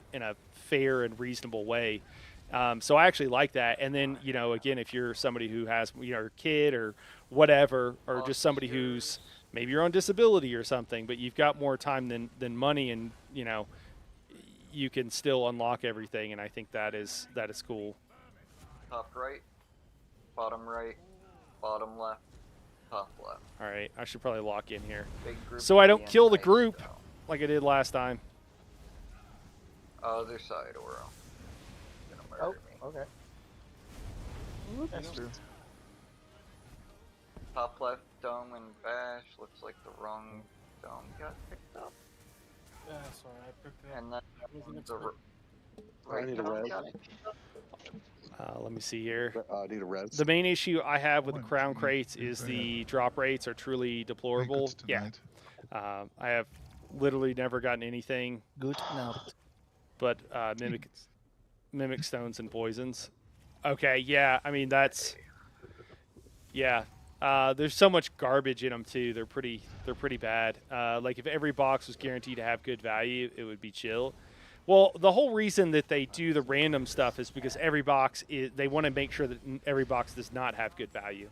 fair and reasonable way. So I actually like that. And then, again, if you're somebody who has, a kid or whatever, or just somebody who's maybe you're on disability or something, but you've got more time than money, and you can still unlock everything. And I think that is cool. Top right. Bottom left. Top left. All right, I should probably lock in here Big group. so I don't in kill the ice group dome. like I did last time. Other side, Oro. Gonna murder me. Okay. That's true. Top left dome and bash. Looks like the wrong dome got picked up. Yeah, sorry, I picked it up. And then Wasn't the expecting- I right need a dome res. got picked up. Let me see here. Need a res. The main issue I have with the 1, crown 2, crates is 3. the drop rates are truly deplorable. Good Yeah, tonight. I have literally never gotten anything Good night. but mimic stones and poisons. Okay, yeah, I mean that's yeah. There's so much garbage in them too. They're pretty bad. Like if every box was guaranteed to have good value, it would be chill. Well, the whole reason that they do the random stuff is because every box they want to make sure that every box does not have good value,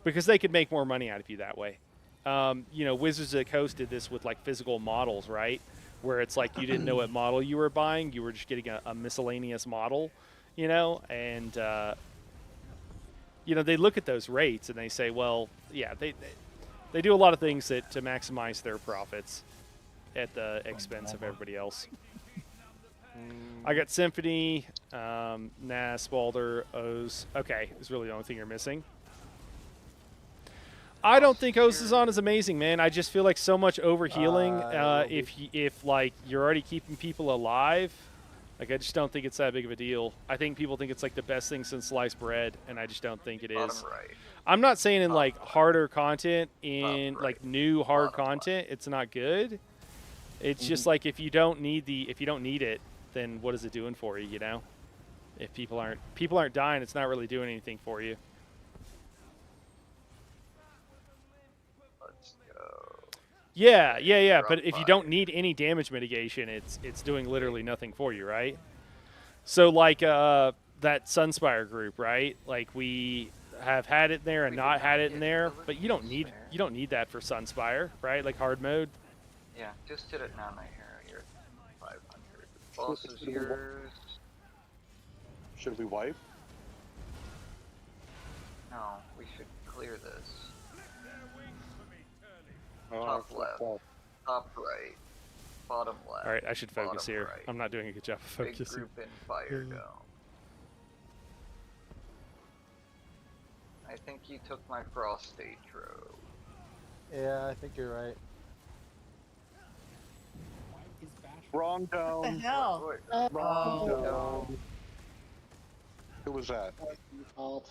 because they could make more money out of you that way. You know, Wizards of the Coast did this with like physical models, right? Where it's like you didn't know what model you were buying, you were just getting a miscellaneous model, you know, and you know, they look at those rates and they say, well, yeah, they do a lot of things to maximize their profits at the expense of everybody else. I got Symphony, Nas, Balder, O's. Okay, is really the only thing you're missing. I don't think O's is amazing, man. I just feel like so much overhealing. If like you're already keeping people alive, like I just don't think it's that big of a deal. I think people think it's like the best thing since sliced bread, and I just don't think it is. Bottom right. I'm not saying in like harder content, in Top right. like new hard Bottom content, it's not good. It's just like if you don't need it, then what is it doing for you? You know, if people aren't dying, it's not really doing anything for you. Let's go. Yeah. Drop But if you fire. don't need any damage mitigation, it's doing literally nothing for you, right? So like that Sunspire group, right? Like we have had it there and We did not not had it get in there, the but you don't need that for Sunspire, right? Like hard mode. Yeah, just hit it now, Night Hero. You're at 500. Boss is yours. Should we wipe? No, we should clear this. Oh, Top fuck left. that. Top right. Bottom left. All right, I should focus bottom here. right. I'm not doing a good job of Big focusing. group in Fire Dome. I think you took my Frost Atro. Yeah, I think you're right. Is Bash Wrong What the dome. hell? Wrong Oh, dome. Who was that? That's your fault.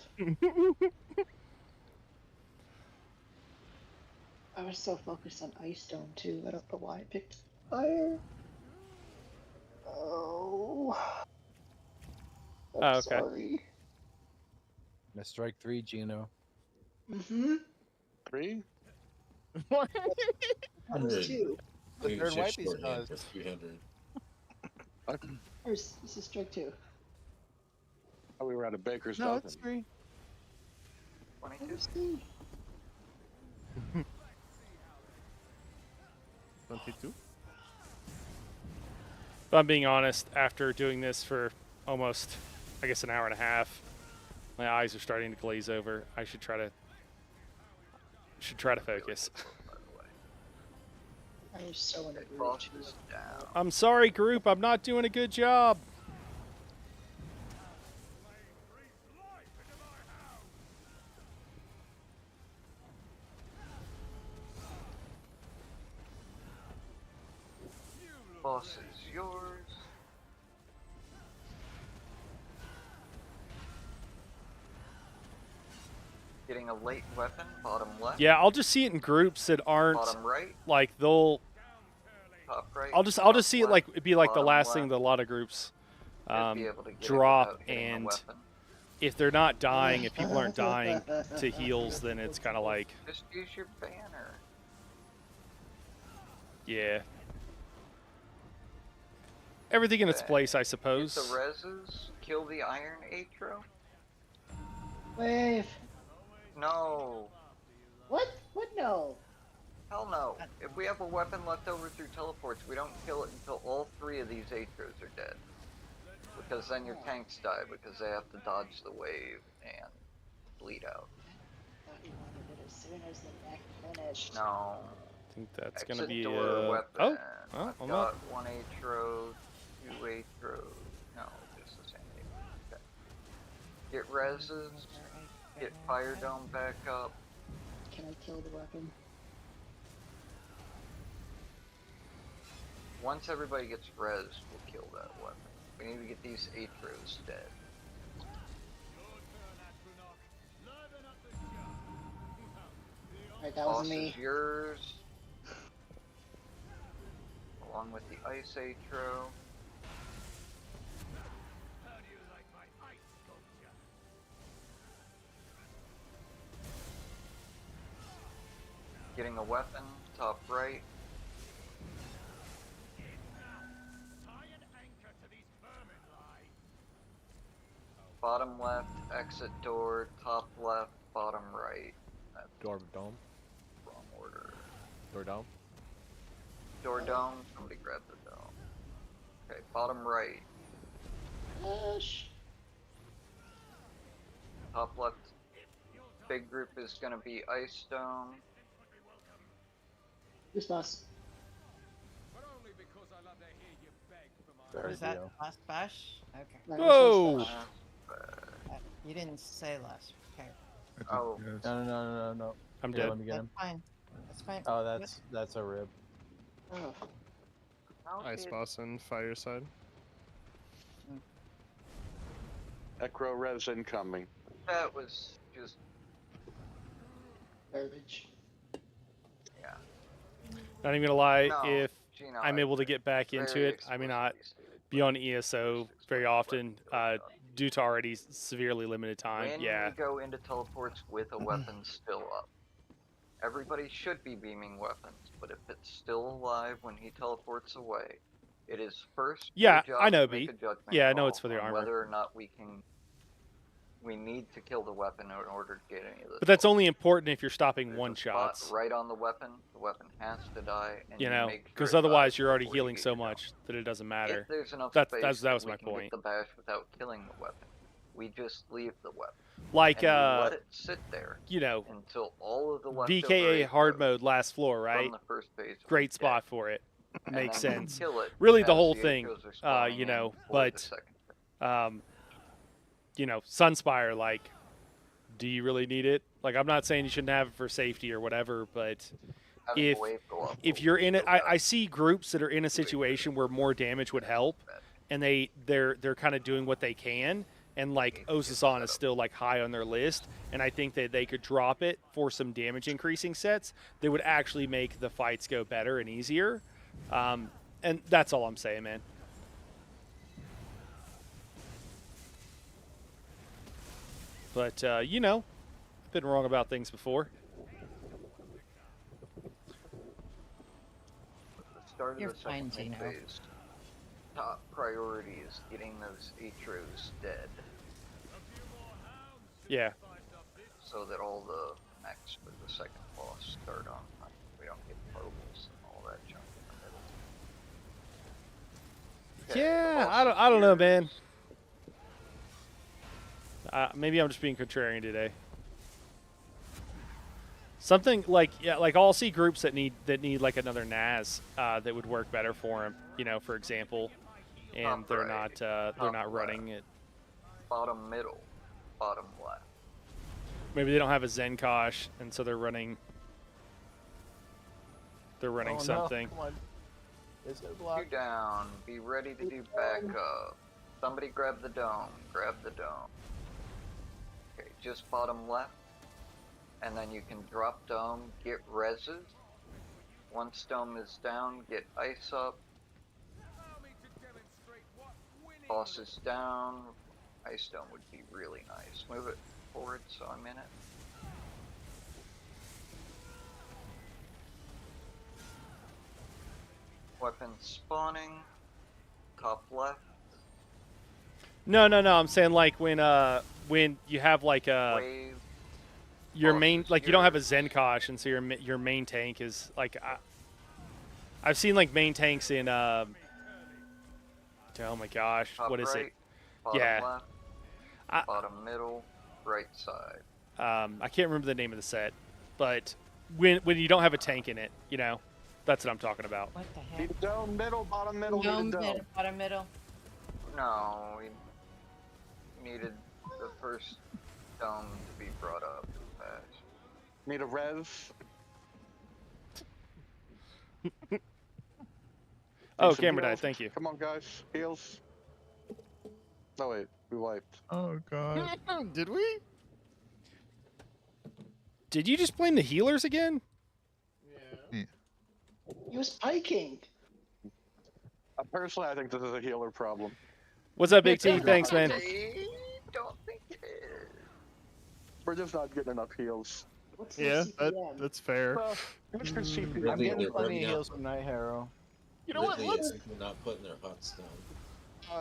I was so focused on Ice Dome too. I don't know why I picked fire. Oh. I'm Oh, okay. sorry. Now strike 3, Gino. Mm-hmm. 3? What? That was 2. The Maybe third check wipe he's shorthand for caused. 300. Or is this is strike 2? Oh, we were at a baker's No, dozen. it's 3. 22. Let's see. 22? If I'm being honest, after doing this for almost, I guess, an hour and a half, my eyes are starting to glaze over. I should try to focus. I was so in a Okay, rage. Boss is down. I'm sorry, group. I'm not doing a good job. Boss is yours. Getting a late weapon, bottom left. Yeah, I'll just see it in groups that aren't Bottom right, like they'll. top right. I'll top just see it left, like it'd be like the bottom last thing left. that a lot of groups Should be able to get it drop, without hitting the and weapon. if they're not dying, if people aren't dying to heals, then it's kind of like, Just use your banner. yeah. Everything in its Okay. place, I Get suppose. the reses, kill the Iron Atro. Wave. No. What? What? No. Hell no. If we have a weapon left over through teleports, we don't kill it until all 3 of these Atros are dead. Because then your tanks die because they have to dodge the wave and bleed out. I thought you wanted it as soon as the mech finished. No. I think that's Exit gonna be door weapon. oh, well, I've I'm got not. 1 Atro, 2 Atros. No, just the same Atro. Okay. Get reses, get Fire Dome back up. Can I kill the weapon? Once everybody gets res, we'll kill that weapon. We need to get these Atros dead. Alright, that Boss was me. is yours. Along with the Ice Atro. Getting a weapon, top right. Bottom left, exit door, top left, bottom right. That's Door dome. wrong order. Door dome. Door dome, somebody grab the dome. Okay, bottom right. Gosh. Top left, big group is gonna be Ice Dome. This boss. Sorry, Was that Dio. last bash? Okay. That was Whoa! this You didn't say last. Okay. I did, Oh. yes. No. I'm Here, dead. let me get That's him. fine. That's fine. Oh, that's a rib. boss. Oh. How Ice did- boss and fire side. Necro res incoming. That was just, Garbage. yeah. Not even gonna lie, No, if Gino, I'm able to get back into very it, I may not explicitly stated, be on ESO very often due to already severely limited time. when Yeah. we go into teleports with a weapon still up, everybody should be beaming weapons, but if it's still alive when he teleports away, it is first Yeah, your job I know, to make B. a judgment Yeah, I know call it's for the on armor. whether or not we need to kill the weapon in order to get any of this. But that's only important if you're stopping There's one a spot shots. right on the weapon has to die, and You know, make sure because it otherwise dies you're already before you healing get so your jump. much that it doesn't matter. If there's enough That space was we my can point. get the bash without killing the weapon, we just leave the weapon. Like and we let it sit there you know, until all of the leftover VKA hard ACOs mode last floor, right? from the first phase are Great dead. spot for it. And Makes then you sense. kill it Really, the as whole the thing, ACOs are spawning you in know, for the but second phase. you know, Sunspire, like, do you really need it? Like, I'm not saying you shouldn't have it for safety or whatever, but Having if a wave go up if will you're in it, still I see groups that are in a situation where more damage would help, and they're kind of doing what they can, and like Osasan is still like high on their list, and I think that they could drop it for some damage increasing sets that would actually make the fights go better and easier, and that's all I'm saying, man. But you know, I've been wrong about things before. The start of You're the second fine, Gino. phase, top priority is getting those Atros dead, Yeah. so that all the mechs for the second boss start on time. We don't get pobles and all that junk in the middle. Okay, Yeah, boss I don't know, is man. yours. Maybe I'm just being contrarian today. Something like like I'll see groups that need like another NAS that would work better for them. You know, for example, and Top they're right, not top running left. it. Bottom middle, bottom left. Maybe they don't have a Zenkosh, and so they're running Oh, no, something. come on. It's gonna Two block. down. Be ready to do backup. Somebody grab the dome. Grab the dome. Okay, just bottom left. And then you can drop dome, get reses. Once dome is down, get ice up. Boss is down. Ice dome would be really nice. Move it forward so I'm in it. Weapon spawning. Top left. No. I'm saying like when you have like Wave. your boss main is like you don't have a yours. Zenkosh, and so your main tank is like I've seen like main tanks in oh my gosh, Top what is right, it? Bottom Yeah. left, bottom middle, right side. I can't remember the name of the set, but when you don't have a tank in it, you know, that's what I'm talking about. What the heck? Need a dome, middle, bottom middle, Dome, need a dome. middle, bottom middle. No, we needed the first dome to be brought up fast. Need a res. Oh, Need some camera died. heals. Thank you. Come on, guys. Heals. No, wait. We wiped. Oh god. Did we? Did you just blame the healers again? He was piking. Personally, I think this is a healer problem. What's up, Big T? Thanks, man. I don't think it is. We're just not getting enough heals. What's the Yeah, CPM? that's fair. Well, what's your CP? I'm Ridley, getting they're plenty of running heals out. from Night Harrow. You know what? Ridley, Let's they're not putting their huts down.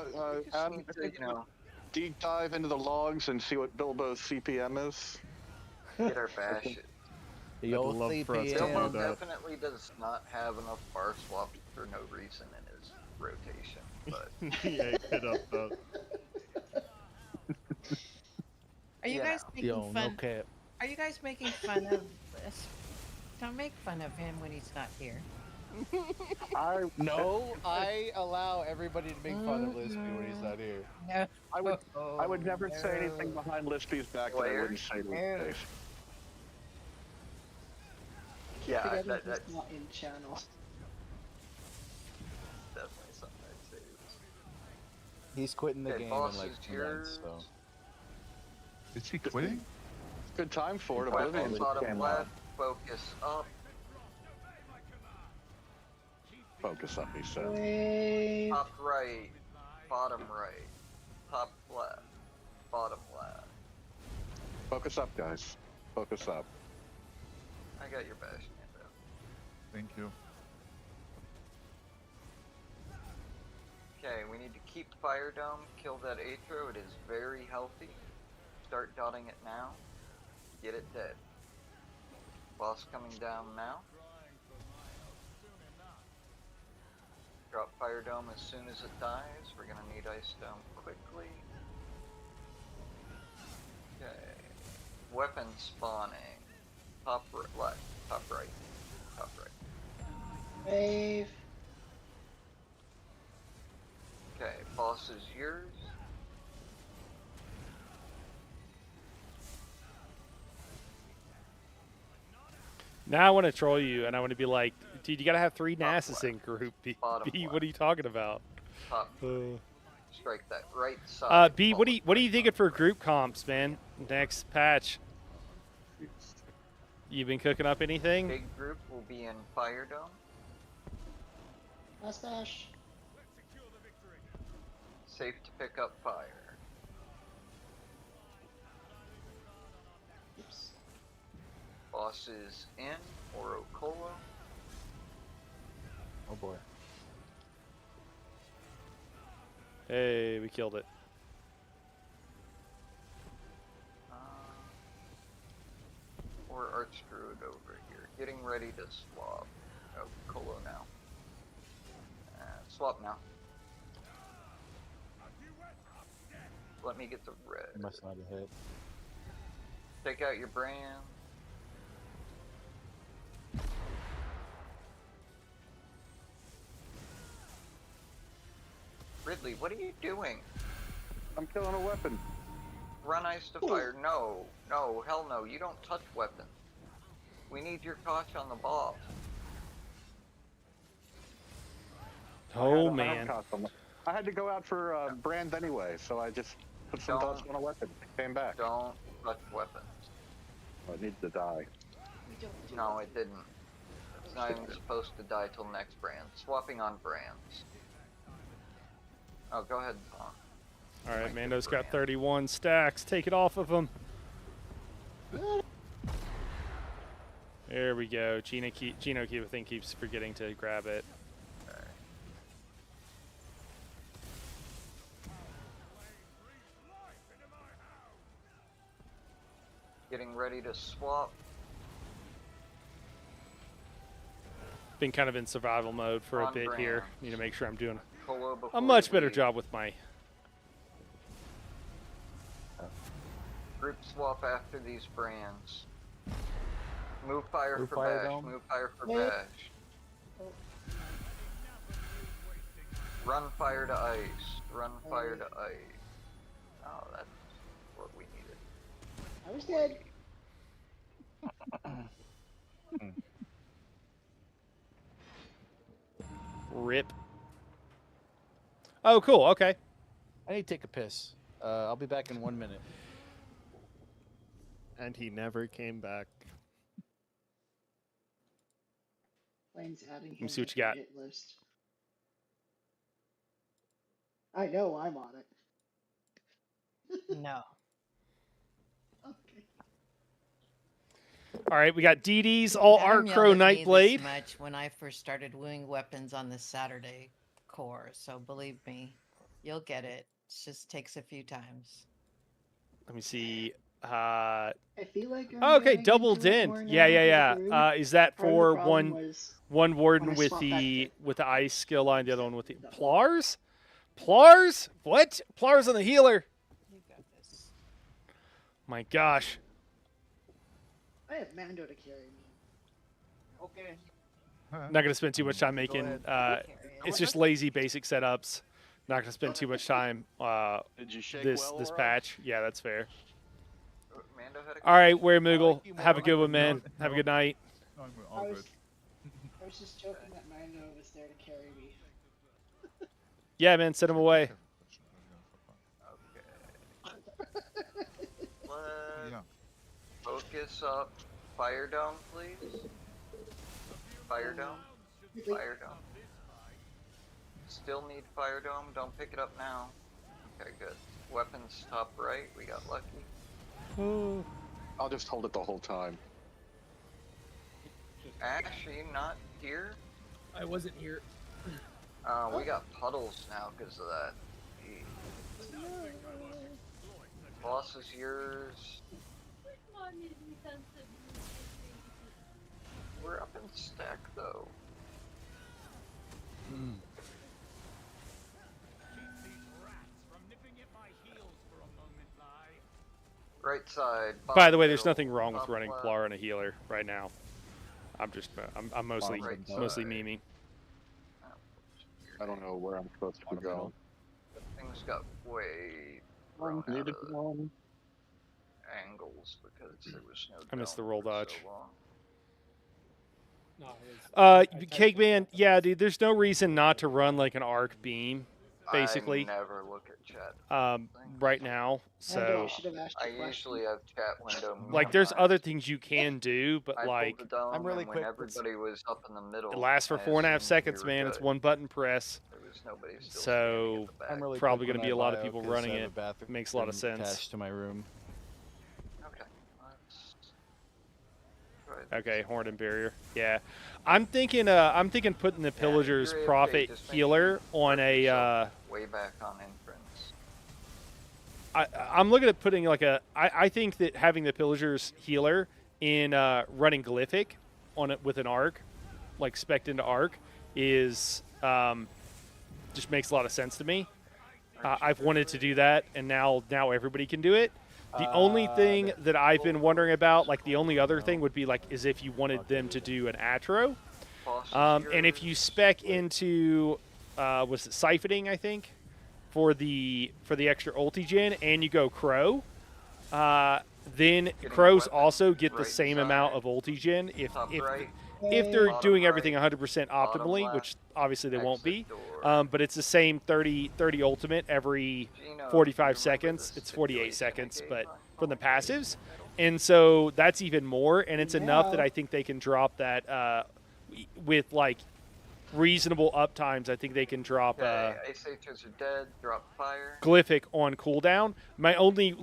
We just Adam, need to, you know, deep dive into the logs and see what Bilbo's CPM is. get our bashes. The I'd old love for us to CPM. Bilbo do that. definitely does not have enough bar swaps for no reason in his rotation, but Yeah, he hit up that. Are you Yeah. guys making Yo, no fun? cap. Are you guys making fun of this? Don't make fun of him when he's not here. No, I allow everybody to make fun of Lispy when he's not here. No. I would never say anything no. behind Lispy's back that I Where? wouldn't say to his No. face. yeah, Forgetting that, he's that's not in channel. definitely something I'd say. He's quitting the Okay, game boss in like is 2 months, yours. so. Is he quitting? Good time for it. Weapon Oblivion just bottom came left, out. focus up. Focus up, he said. Wave. Top right, bottom right, top left, bottom left. Focus up, guys. Focus up. I got your bash handout. Thank you. Okay, we need to keep Fire Dome, kill that Atro, it is very healthy. Start dotting it now. Get it dead. Boss coming down now. Drop Fire Dome as soon as it dies. We're gonna need Ice Dome quickly. Okay. Weapon spawning. Top left, top right, top right. Wave. Okay, boss is yours. Now I want to troll you, and I want to be like, dude, you got to have 3 Nasus in group. B, Bottom B, left. what are you talking about? Top. Uh, Strike that right side. B, what are you almost thinking right for group comps, man? Next patch. You been cooking up anything? Big group will be in Fire Dome. Mustache. Safe to pick up fire. Oops. Boss is in or Okolo. Oh boy. Hey, we killed it. Or Archdruid over here. Getting ready to swap. Oh, Colo now. Swap now. Let me get the red. Must not have hit. Take out your brand. Ridley, what are you doing? I'm killing a weapon. Run ice to fire. No, no, hell no. You don't touch weapons. We need your koch on the boss. Oh, I had man. custom. I had to go out for brand anyway, so I just put some Don't- dust on a weapon. Came back. Don't touch weapons. Oh, it needs to die. No, it didn't. It's not even supposed to die till next brand. Swapping on brands. Oh, go ahead, Tom. All right, Like the Mando's got brand. 31 stacks. Take it off of him. There we go. Gino, I think, keeps forgetting to grab it. Okay. Getting ready to swap. Been kind of in survival mode for a On bit here. brands. Need to make sure I'm doing Colo before a much you better leave. job with my... Group swap after these brands. Move fire Move for fire bash. dome? Move fire for Wait. bash. Run fire to ice. Run fire to ice. Oh, that's what we needed. I was dead. Rip. Oh, cool. Okay. I need to take a piss. I'll be back in 1 minute. And he never came back. Lane's adding me him see what to you her got. hit list. I know I'm on it. No. Okay. All right, we got DD's all Adam Art Crow yelled at me Nightblade. this much when I first started wooing weapons on the Saturday core, so believe me, you'll get it. It just takes a few times. Let me see. I feel like I'm Okay, getting double into it din. more Yeah, now with yeah, Room. yeah. Is that Part of the for problem was one when warden I with swapped back to the ice skill line, the other one with the Plars? Plars? What? Plars on the healer. You got this. My gosh. I have Mando to carry me. Okay. Not gonna spend too much time making. ahead. It's just lazy basic setups. Not gonna spend too much time. Did you shake This well, this Laura? patch. Yeah, that's fair. Mando had a All right, Ware Moogle. like you, Have a Moogle. good one, man. No, Have a no. good night. No, we're I all was, good. I was just joking that Mando was there to carry me. Yeah, man. Send him away. Let's Yeah. focus up. Fire Dome, please. Fire Dome. Fire Dome. Still need Fire Dome. Don't pick it up now. Okay, good. Weapons top right. We got lucky. I'll just hold it the whole time. Ash, are you not here? I wasn't here. We got puddles now because of that. Boss is yours. We're up in stack though. Right side. By the way, there's middle, nothing wrong with top running left. Plar and a healer right now. I'm just I'm mostly Right mostly side. meming. I don't know where I'm supposed to go. Things got way thrown out Needed of one. angles because there was no. I missed the dome roll for so dodge. long. No, I typed Cakeman, it. yeah, dude. There's no reason not to run like an arc beam, basically. I never look at chat. Right now. Mando, So I should have asked I you a question. usually have chat window. like, there's minimized. other things you can do, but I like pulled the dome, I'm really and when quick. Let's- everybody was up in the middle. it lasts for I 4.5 assumed we seconds, were man. It's good. one button press. There was nobody still So, standing at the back. I'm really Probably quick gonna when be I a lot of bio people 'cause running I have it. a bathroom Makes a lot of sense. attached to my room. Okay. Let's try this. Okay, Horn and Barrier. Yeah, I'm thinking putting the Yeah, Pillager's you're AFK, Prophet just make Healer sure you on park a. yourself way back on entrance. I'm looking at putting like a. I think that having the Pillager's Healer in running Glyphic on it with an arc, like spec'd into arc, is just makes a lot of sense to me. I've wanted to do that, and now everybody can do it. The only thing that I've been wondering about, like the only other thing would be like, is if you wanted them to do an Atro, Boss is and if you yours. spec into, was it siphoning, I think, for the extra ulti gen, and you go Crow, then Getting Crows weapons, also get the right same side, amount of ulti gen top right, if they're bottom doing everything right, 100% bottom optimally, left, which obviously they won't be. exit door. But it's the same 30 ultimate every Gino, 45 you remember seconds. the It's 48 situation I seconds, gave but on from the phone? passives. And so that's even more, and it's enough that Yeah. I think they can drop that with like reasonable uptimes. I think they can drop Okay, ASHs are dead. Drop fire. Glyphic on cooldown. My only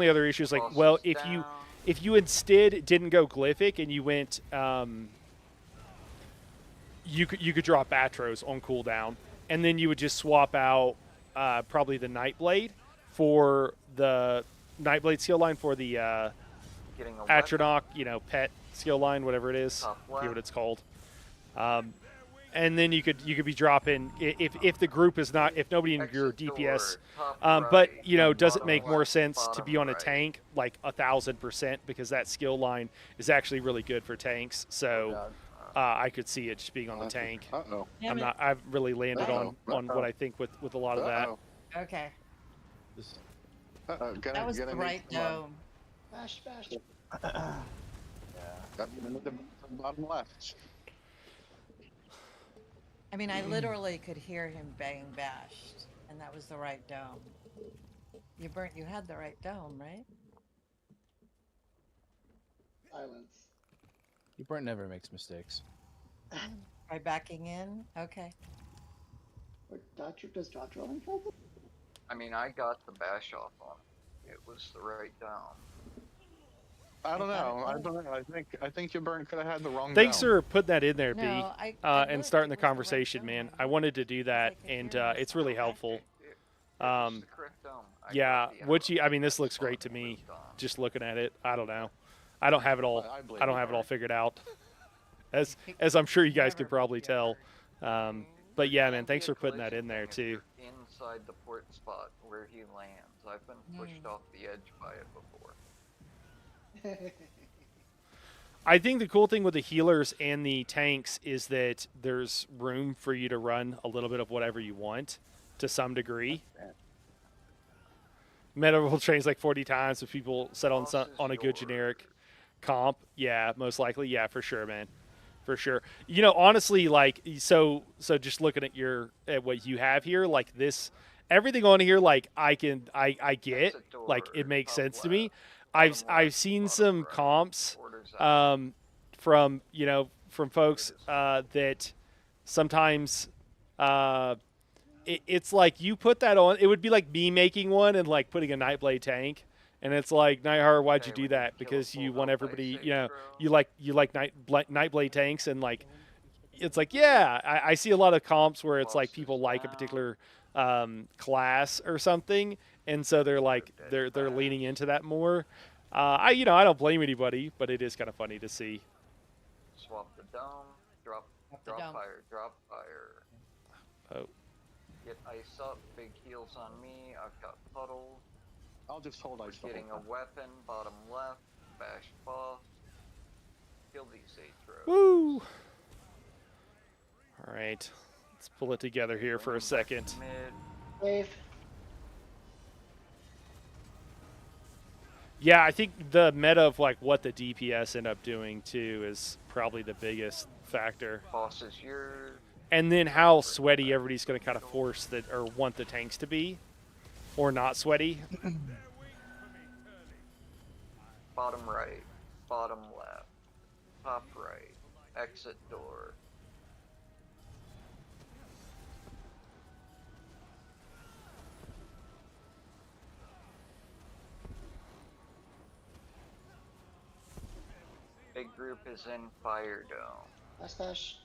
other issue is like, Boss well, is if you instead didn't go Glyphic and you went you could drop Atros on cooldown, and then you would just swap out probably the Nightblade for the Nightblade skill line for the Getting a weapon. Atronach, pet skill line, whatever it is. Top Forget what left. it's called. And then you could be dropping if the group is not, if nobody in your Exit DPS. door, top But right, does it bottom make more left, sense to bottom be on a right. tank like 1,000%, because that skill line is actually really good for tanks. So I could see it just being on the tank. Uh-oh. Damn it. I've really landed Uh-oh. on what I think with a lot of that. Uh-oh. Okay. Uh-oh. That was the right dome. Bash, bash. Got in the bottom left. I mean, I literally could hear him bang bashed, and that was the right dome. You had the right dome, right? Silence. Burnt never makes mistakes. By backing in? Okay. Or does dodge rolling help? I mean, I got the bash off on it. It was the right down. I don't I thought it know. I was. don't know. I think you could have had the wrong. Thanks down. for putting that in there, B, No, I and looked, starting it the was right conversation, dome, man. I I looked. wanted to do that, I could and hear it's really myself. helpful. It was the correct dome. I Yeah, got the which arrow I mean, in this that looks spot great to and me. moved on. Just looking at it, I don't know. I don't have it all. I blame I don't you, have it all Mark. figured out, as I'm sure you guys could Never probably tell. Mm, But there yeah, can man, be thanks a for putting that collision in there thing if too. you're inside the port spot where he lands. I've been pushed off the edge by it before. I think the cool thing with the healers and the tanks is that there's room for you to run a little bit of whatever you want to some degree. Meta will change like 40 times if people set on Boss is on a good generic yours. comp. Yeah, most likely. Yeah, for sure, man. For sure. You know, honestly, like so just looking at what you have here, like this everything on here, like I get, Exit like it door, makes top sense to left, me. bottom I've left, seen bottom some right, comps orders out. from from folks that sometimes it's like you put that on. It would be like me making one and like putting a Nightblade tank, and it's like Nightheart, why'd you Okay, do when that? kill a Because you full want health everybody, ice you know, intro, you like Nightblade tanks, and like it's like yeah, I see a lot of comps where it's like boss people is like a down, particular class or something, and so they're like dead they're fast. leaning into that more. I I don't blame anybody, but it is kind of funny to see. Swap the dome, drop the dome. drop fire. Oh. Get ice up, big heals on me. I've got puddles. I'll just hold ice. the Getting whole a time. weapon, bottom left, bash boss. Kill these 8 throws. Woo! All right, let's pull it together here for a Bring 'em back to second. Mid. Wave. Yeah, I think the meta of like what the DPS end up doing too is probably the biggest factor, Boss is yours. and then how sweaty everybody's going to kind of force that or want the tanks to be, or not sweaty. Bottom right, bottom left, top right, exit door. Big group is in fire dome. Last bash.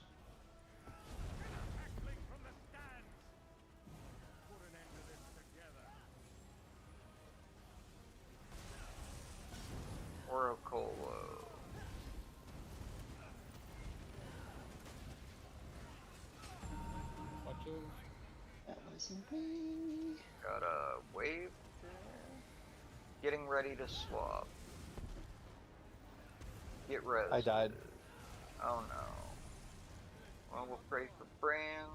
Oracle. That wasn't me. Got a wave there. Getting ready to swap. Get res. I died. Oh no. Well, we'll pray for brands.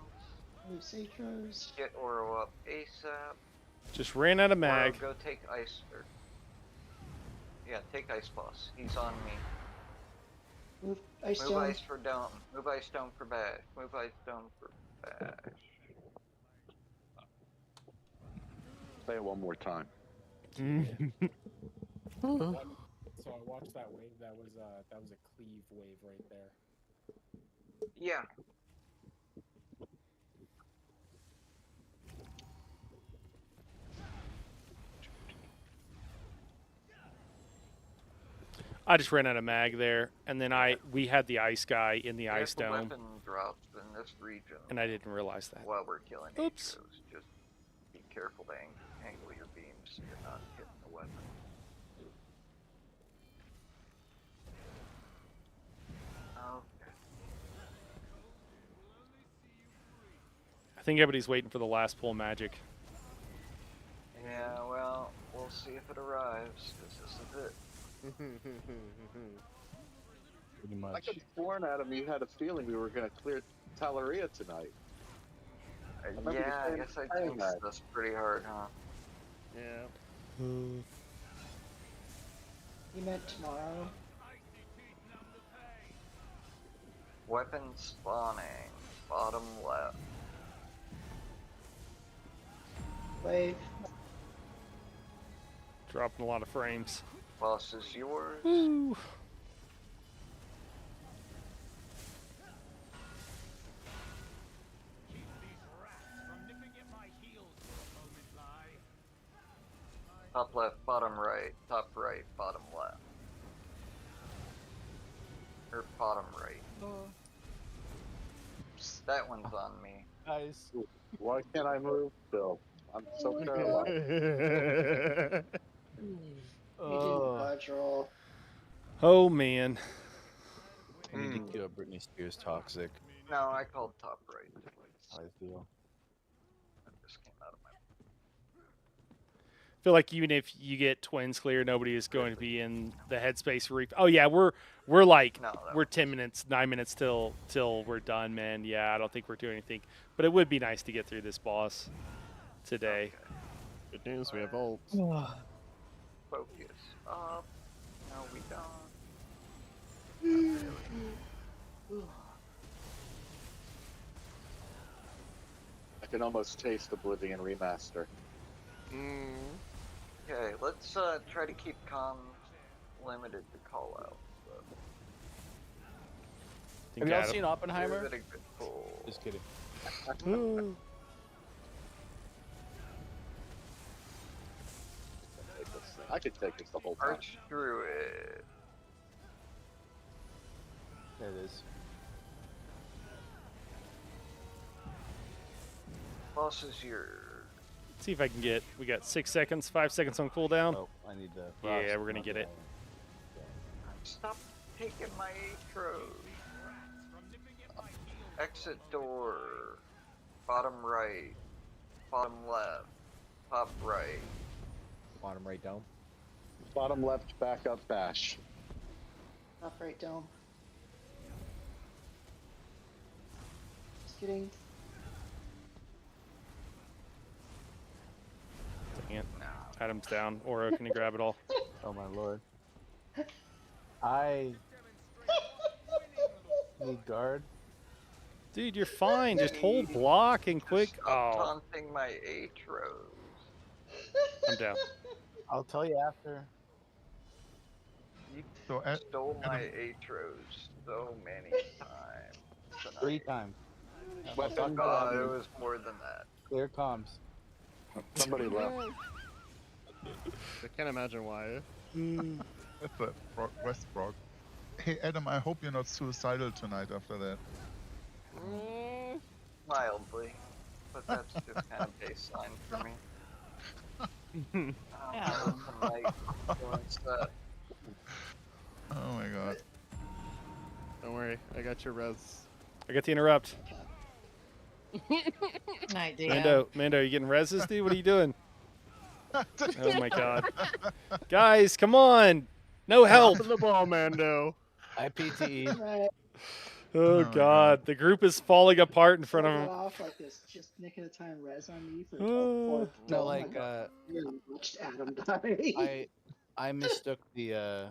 Move Satros. Get Oro up ASAP. Just ran out of mag. Oro, go take ice. Yeah, take ice boss. He's on me. Move Ice Move Dome. ice for dome. Move ice dome for bash. Move ice dome for bash. Say it one more time. So I watched that wave. That was a cleave wave right there. Yeah. I just ran out of mag there, and then we had the ice guy in the ice There's the dome, weapon drops in this region and I didn't realize that. while we're killing Oops. Hos. Just be careful to angle your beams so you're not hitting the weapon. Okay. I think everybody's waiting for the last pull magic. Yeah, well, we'll see if it arrives, because this is it. Pretty I much. could have sworn, Adam, you had a feeling we were going to clear Talaria tonight. remember you Yeah, I saying guess I saying jinxed that. this pretty hard, huh? Yeah. You meant tomorrow. Weapon spawning, bottom left. Wave. Dropping a lot of frames. Boss is yours. Woo. Top left, bottom right, top right, bottom left. Or bottom right. That one's on me. Guys. Why can't I move, Bill? I'm so my paralyzed. You didn't budge roll. Oh man. I need to queue up Britney Spears Toxic. No, I called top right. How I feel. That just came out of my. I feel like even if you get twins clear, nobody is going to be in the headspace reef. Oh yeah, we're like No, we're 10 minutes, 9 minutes till we're done, man. Yeah, I don't think we're doing anything, but it would be nice to get through this boss today. Good news, we have ult. Focus up. No, we don't. I can almost taste Oblivion Remaster. Okay, let's try to keep comms limited to call out. Have y'all seen Oppenheimer? Give it a good pull. Just kidding. I could take this the whole time. Arch Druid. There it is. Boss is your. See if I can get. We got 6 seconds, 5 seconds on cooldown. Oh, I need the. Yeah, we're gonna get it. Stop taking my atros. Exit door. Bottom right. Bottom left. Top right. Bottom right dome. Bottom left, back up, bash. Top right dome. Just kidding. Dang it. Adam's down. Aura, can you grab it all? Oh my lord. I need guard. Dude, you're fine. Just hold block and quick. Stop Oh, taunting my atros. I'm down. I'll tell you after. You So, stole my Adam- atros so many times. tonight. 3 times. Weapon God, it was more than that. Clear comms. Somebody left. I can't imagine why. That's a West Brock. Hey Adam, I hope you're not suicidal tonight after that. Mildly. But that's just kind of baseline for me. Yeah. Tonight, doing stuff. Oh my god. Don't worry, I got your res. I got the interrupt. Night, Dan. Mando, you getting reses, dude? What are you doing? Oh my god. Guys, come on. No help. Drop the ball, Mando. IPTE. Right. Oh god, the group is falling apart in front of Started him. off like this, just nicking a time res on me for Oh. No, like, really watched Adam die. I mistook the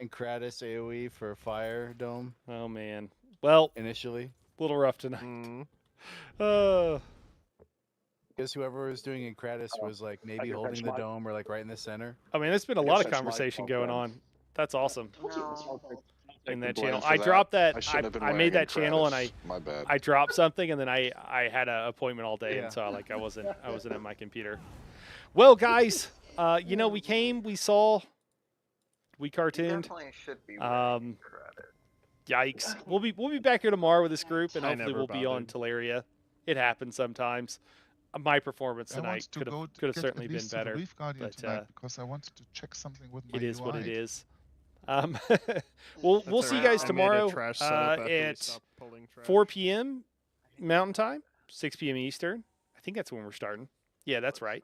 Encratis AoE for Fire Dome Oh man. Well, initially. a little rough tonight. Mm. Because whoever was doing Encratis was like maybe can holding fetch the my- dome or like right in the center. I mean, there's been a I lot guess of that's my conversation fault, going then. on. That's awesome Told you it was No. your fault. in the that blame channel. for I that. dropped that. I shouldn't have been I made wearing that channel and Kratos. My bad. I dropped something and then I had an appointment all day Yeah. and so like I wasn't at my computer. Well, guys, you know, we came, we saw, we You cartooned. definitely should be Um, winning credit. Yikes. We'll be back here tomorrow with this group and I hopefully never we'll be on bothered. Teleria. It happens sometimes. My performance I tonight want to could go have to get certainly at been least to the better. Reef Guardian but, tonight because I wanted to check something with my It is what it UI. is. We'll That's see you alright. guys I made a tomorrow trash setup after we at stopped pulling trash. 4 p.m. Mountain Time, 6 p.m. Eastern. I think that's when we're starting. Yeah, that's right.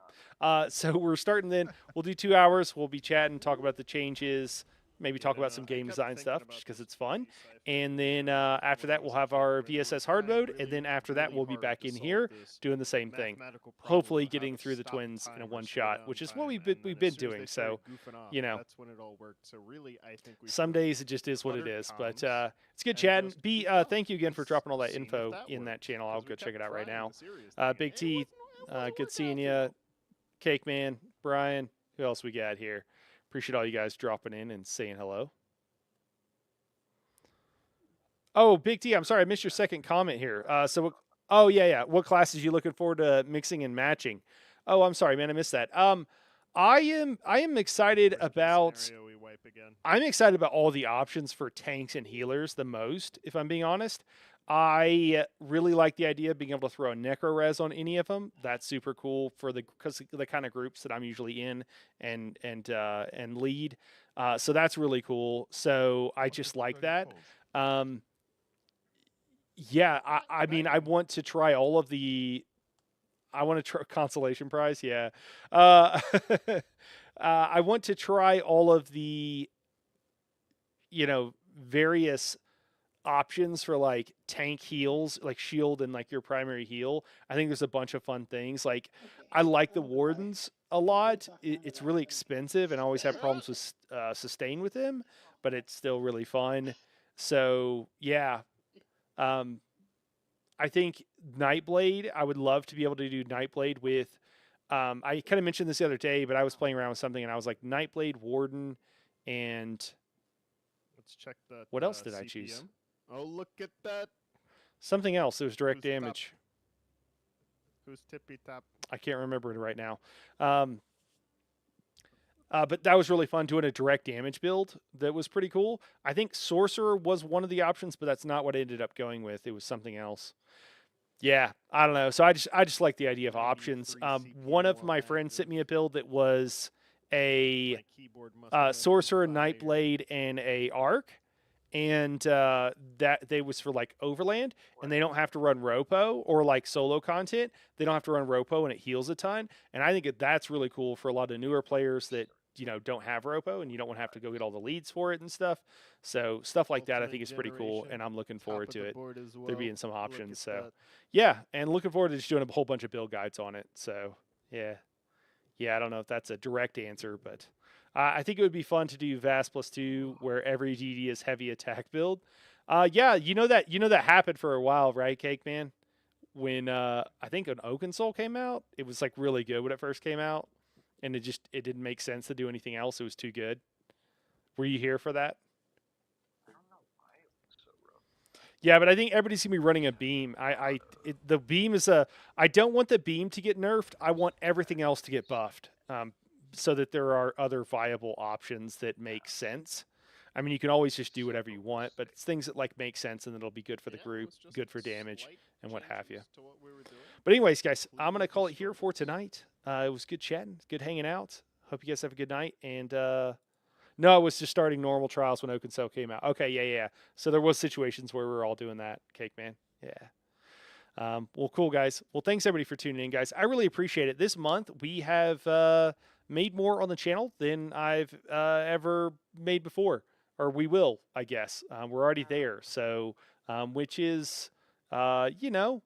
So we're starting then. We'll do 2 hours. We'll be chatting, talk about the changes, maybe talk about some game design stuff just because it's fun. And then after that, we'll have our VSS hard mode. And then after that, we'll be back in here doing the same thing. Hopefully getting through the twins in a one shot, which is what we've been doing. So, you know, that's when it all worked. So really, I think we some days it just is what it is. But it's good chatting. Thank you again for dropping all that info in that channel. I'll go check it out right now. Big T, good seeing you. Cake Man, Brian, who else we got here? Appreciate all you guys dropping in and saying hello. Oh, Big T, I'm sorry, I missed your second comment here. Oh yeah. What classes you looking forward to mixing and matching? Oh, I'm sorry, man, I missed that. I am excited Worst case about. scenario, we wipe again. I'm excited about all the options for tanks and healers the most, if I'm being honest. I really like the idea of being able to throw a necro res on any of them. That's super cool for because the kind of groups that I'm usually in and lead. So that's really cool. So I just like that. Yeah, I mean, I want to try all of the. I want to try consolation prize. Yeah, I want to try all of the, various options for like tank heals, like shield and like your primary heal. I think there's a bunch of fun things. Like I like the wardens a lot. It's really expensive and I always have problems with sustain with them, but it's still really fun. So yeah, I think Nightblade. I would love to be able to do Nightblade with. I kind of mentioned this the other day, but I was playing around with something and I was like Nightblade, Warden, and Let's check that. what else did I CPM. choose? Oh, look at that. Something else. It was direct Who's top? damage. Who's tippy top? I can't remember it right now. But that was really fun doing a direct damage build. That was pretty cool. I think Sorcerer was one of the options, but that's not what I ended up going with. It was something else. Yeah, I don't know. So I just like the idea of options. 93 One of CPM my more friends sent active. me a build that was a My keyboard must have Sorcerer, been fire. Nightblade, and a Arc. And that they was for like Overland, and they don't have to run Ropo or like solo content. They don't have to run Ropo, and it heals a ton. And I think that's really cool for a lot of newer players that don't have Ropo, and you don't want to have to go get all the leads for it and stuff. So stuff like that I think is pretty cool, and I'm looking forward to it. There being some options. So yeah, and looking forward to just doing a whole bunch of build guides on it. So yeah, I don't know if that's a direct answer, but I think it would be fun to do Vast +2 where every DD is heavy attack build. Yeah, that happened for a while, right, Cake Man? When I think an Oakensoul came out, it was like really good when it first came out, and it didn't make sense to do anything else. It was too good. Were you here for that? I don't know why it was so rough. Yeah, but I think everybody's gonna be running a beam. The beam is I don't want the beam to get nerfed. I want everything else to get buffed, so that there are other viable options that make sense. I mean, you can always just do whatever you want, but it's things that like make sense and that'll be good for the group, good for damage, and what have you. But anyways, guys, I'm gonna call it here for tonight. It was good chatting, good hanging out. Hope you guys have a good night. And no, it was just starting normal trials when Oakensoul came out. Okay, yeah. So there was situations where we were all doing that, Cake Man. Yeah. Well, cool, guys. Well, thanks everybody for tuning in, guys. I really appreciate it. This month we have made more on the channel than I've ever made before, or we will, I guess. We're already there, so which is, I love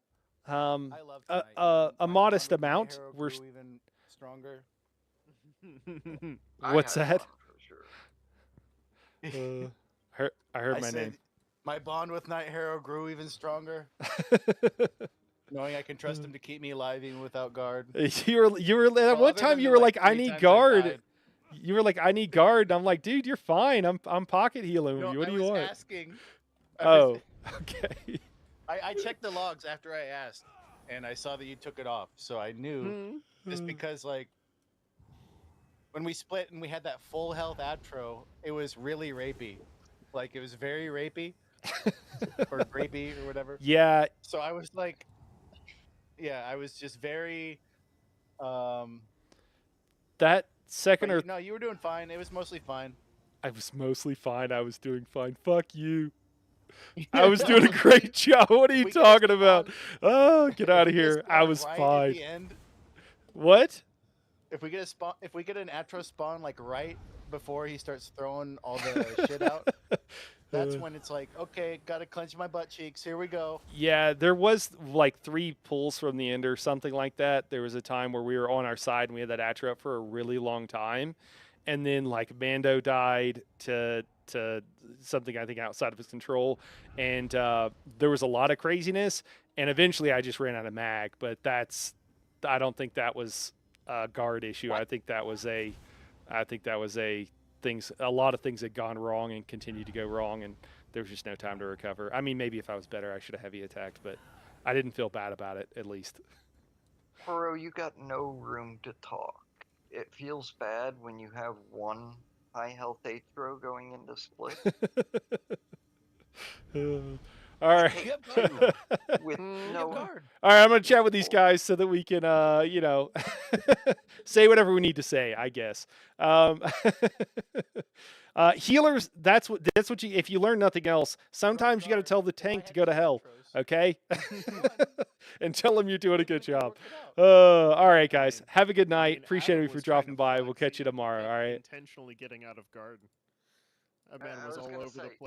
a modest amount. We're even stronger. what's I had that? one for sure. I heard I my said, name. My bond with Night Hero grew even stronger, knowing I can trust him to keep me alive even without guard. you were at Well, one other time than you the, were like, like, I 3 need times I've guard. died. You were like, I need guard. And I'm like, dude, you're fine. I'm pocket healing No, you. What I do you was want? asking. Oh, okay. I checked the logs after I asked, and I saw that you took it off, so I knew. Just because, like, when we split and we had that full health outro, it was really rapey. Like, it was very rapey. Or rapey or whatever. Yeah. So I was like, yeah, I was just very. That second But or no, you were doing fine. It was mostly fine. I was mostly fine. I was doing fine. Fuck you. I was doing a great job. What are you We get a talking about? spawn- Oh, get out of If we get a here. I spawn was right at fine. the end, What? if we get an atro spawn like right before he starts throwing all the shit out, that's when it's like, okay, gotta clench my butt cheeks. Here we go. Yeah, there was like 3 pulls from the end or something like that. There was a time where we were on our side and we had that atro up for a really long time. And then like Mando died to something I think outside of his control. And there was a lot of craziness. And eventually I just ran out of mag. But I don't think that was a guard issue. I think that was a lot of things had gone wrong and continued to go wrong, and there was just no time to recover. I mean, maybe if I was better, I should have heavy attacked, but I didn't feel bad about it, at least. Horo, you got no room to talk. it feels bad when you have one high health Atro going into split. All right. Hey, You have two guard. with You no. have guard. All right, I'm gonna chat with these guys so that we can, you know, say whatever we need to say. I guess. Healers. That's what you. If you learn nothing else, sometimes you got to tell the tank to go to hell. Okay. And tell them you're doing a good job. All right, guys. Have a good night. Appreciate Adam it for was trying to dropping by. flex. We'll catch He you tomorrow. All right. Intentionally getting out of guard. That man I was was all gonna over the say, place.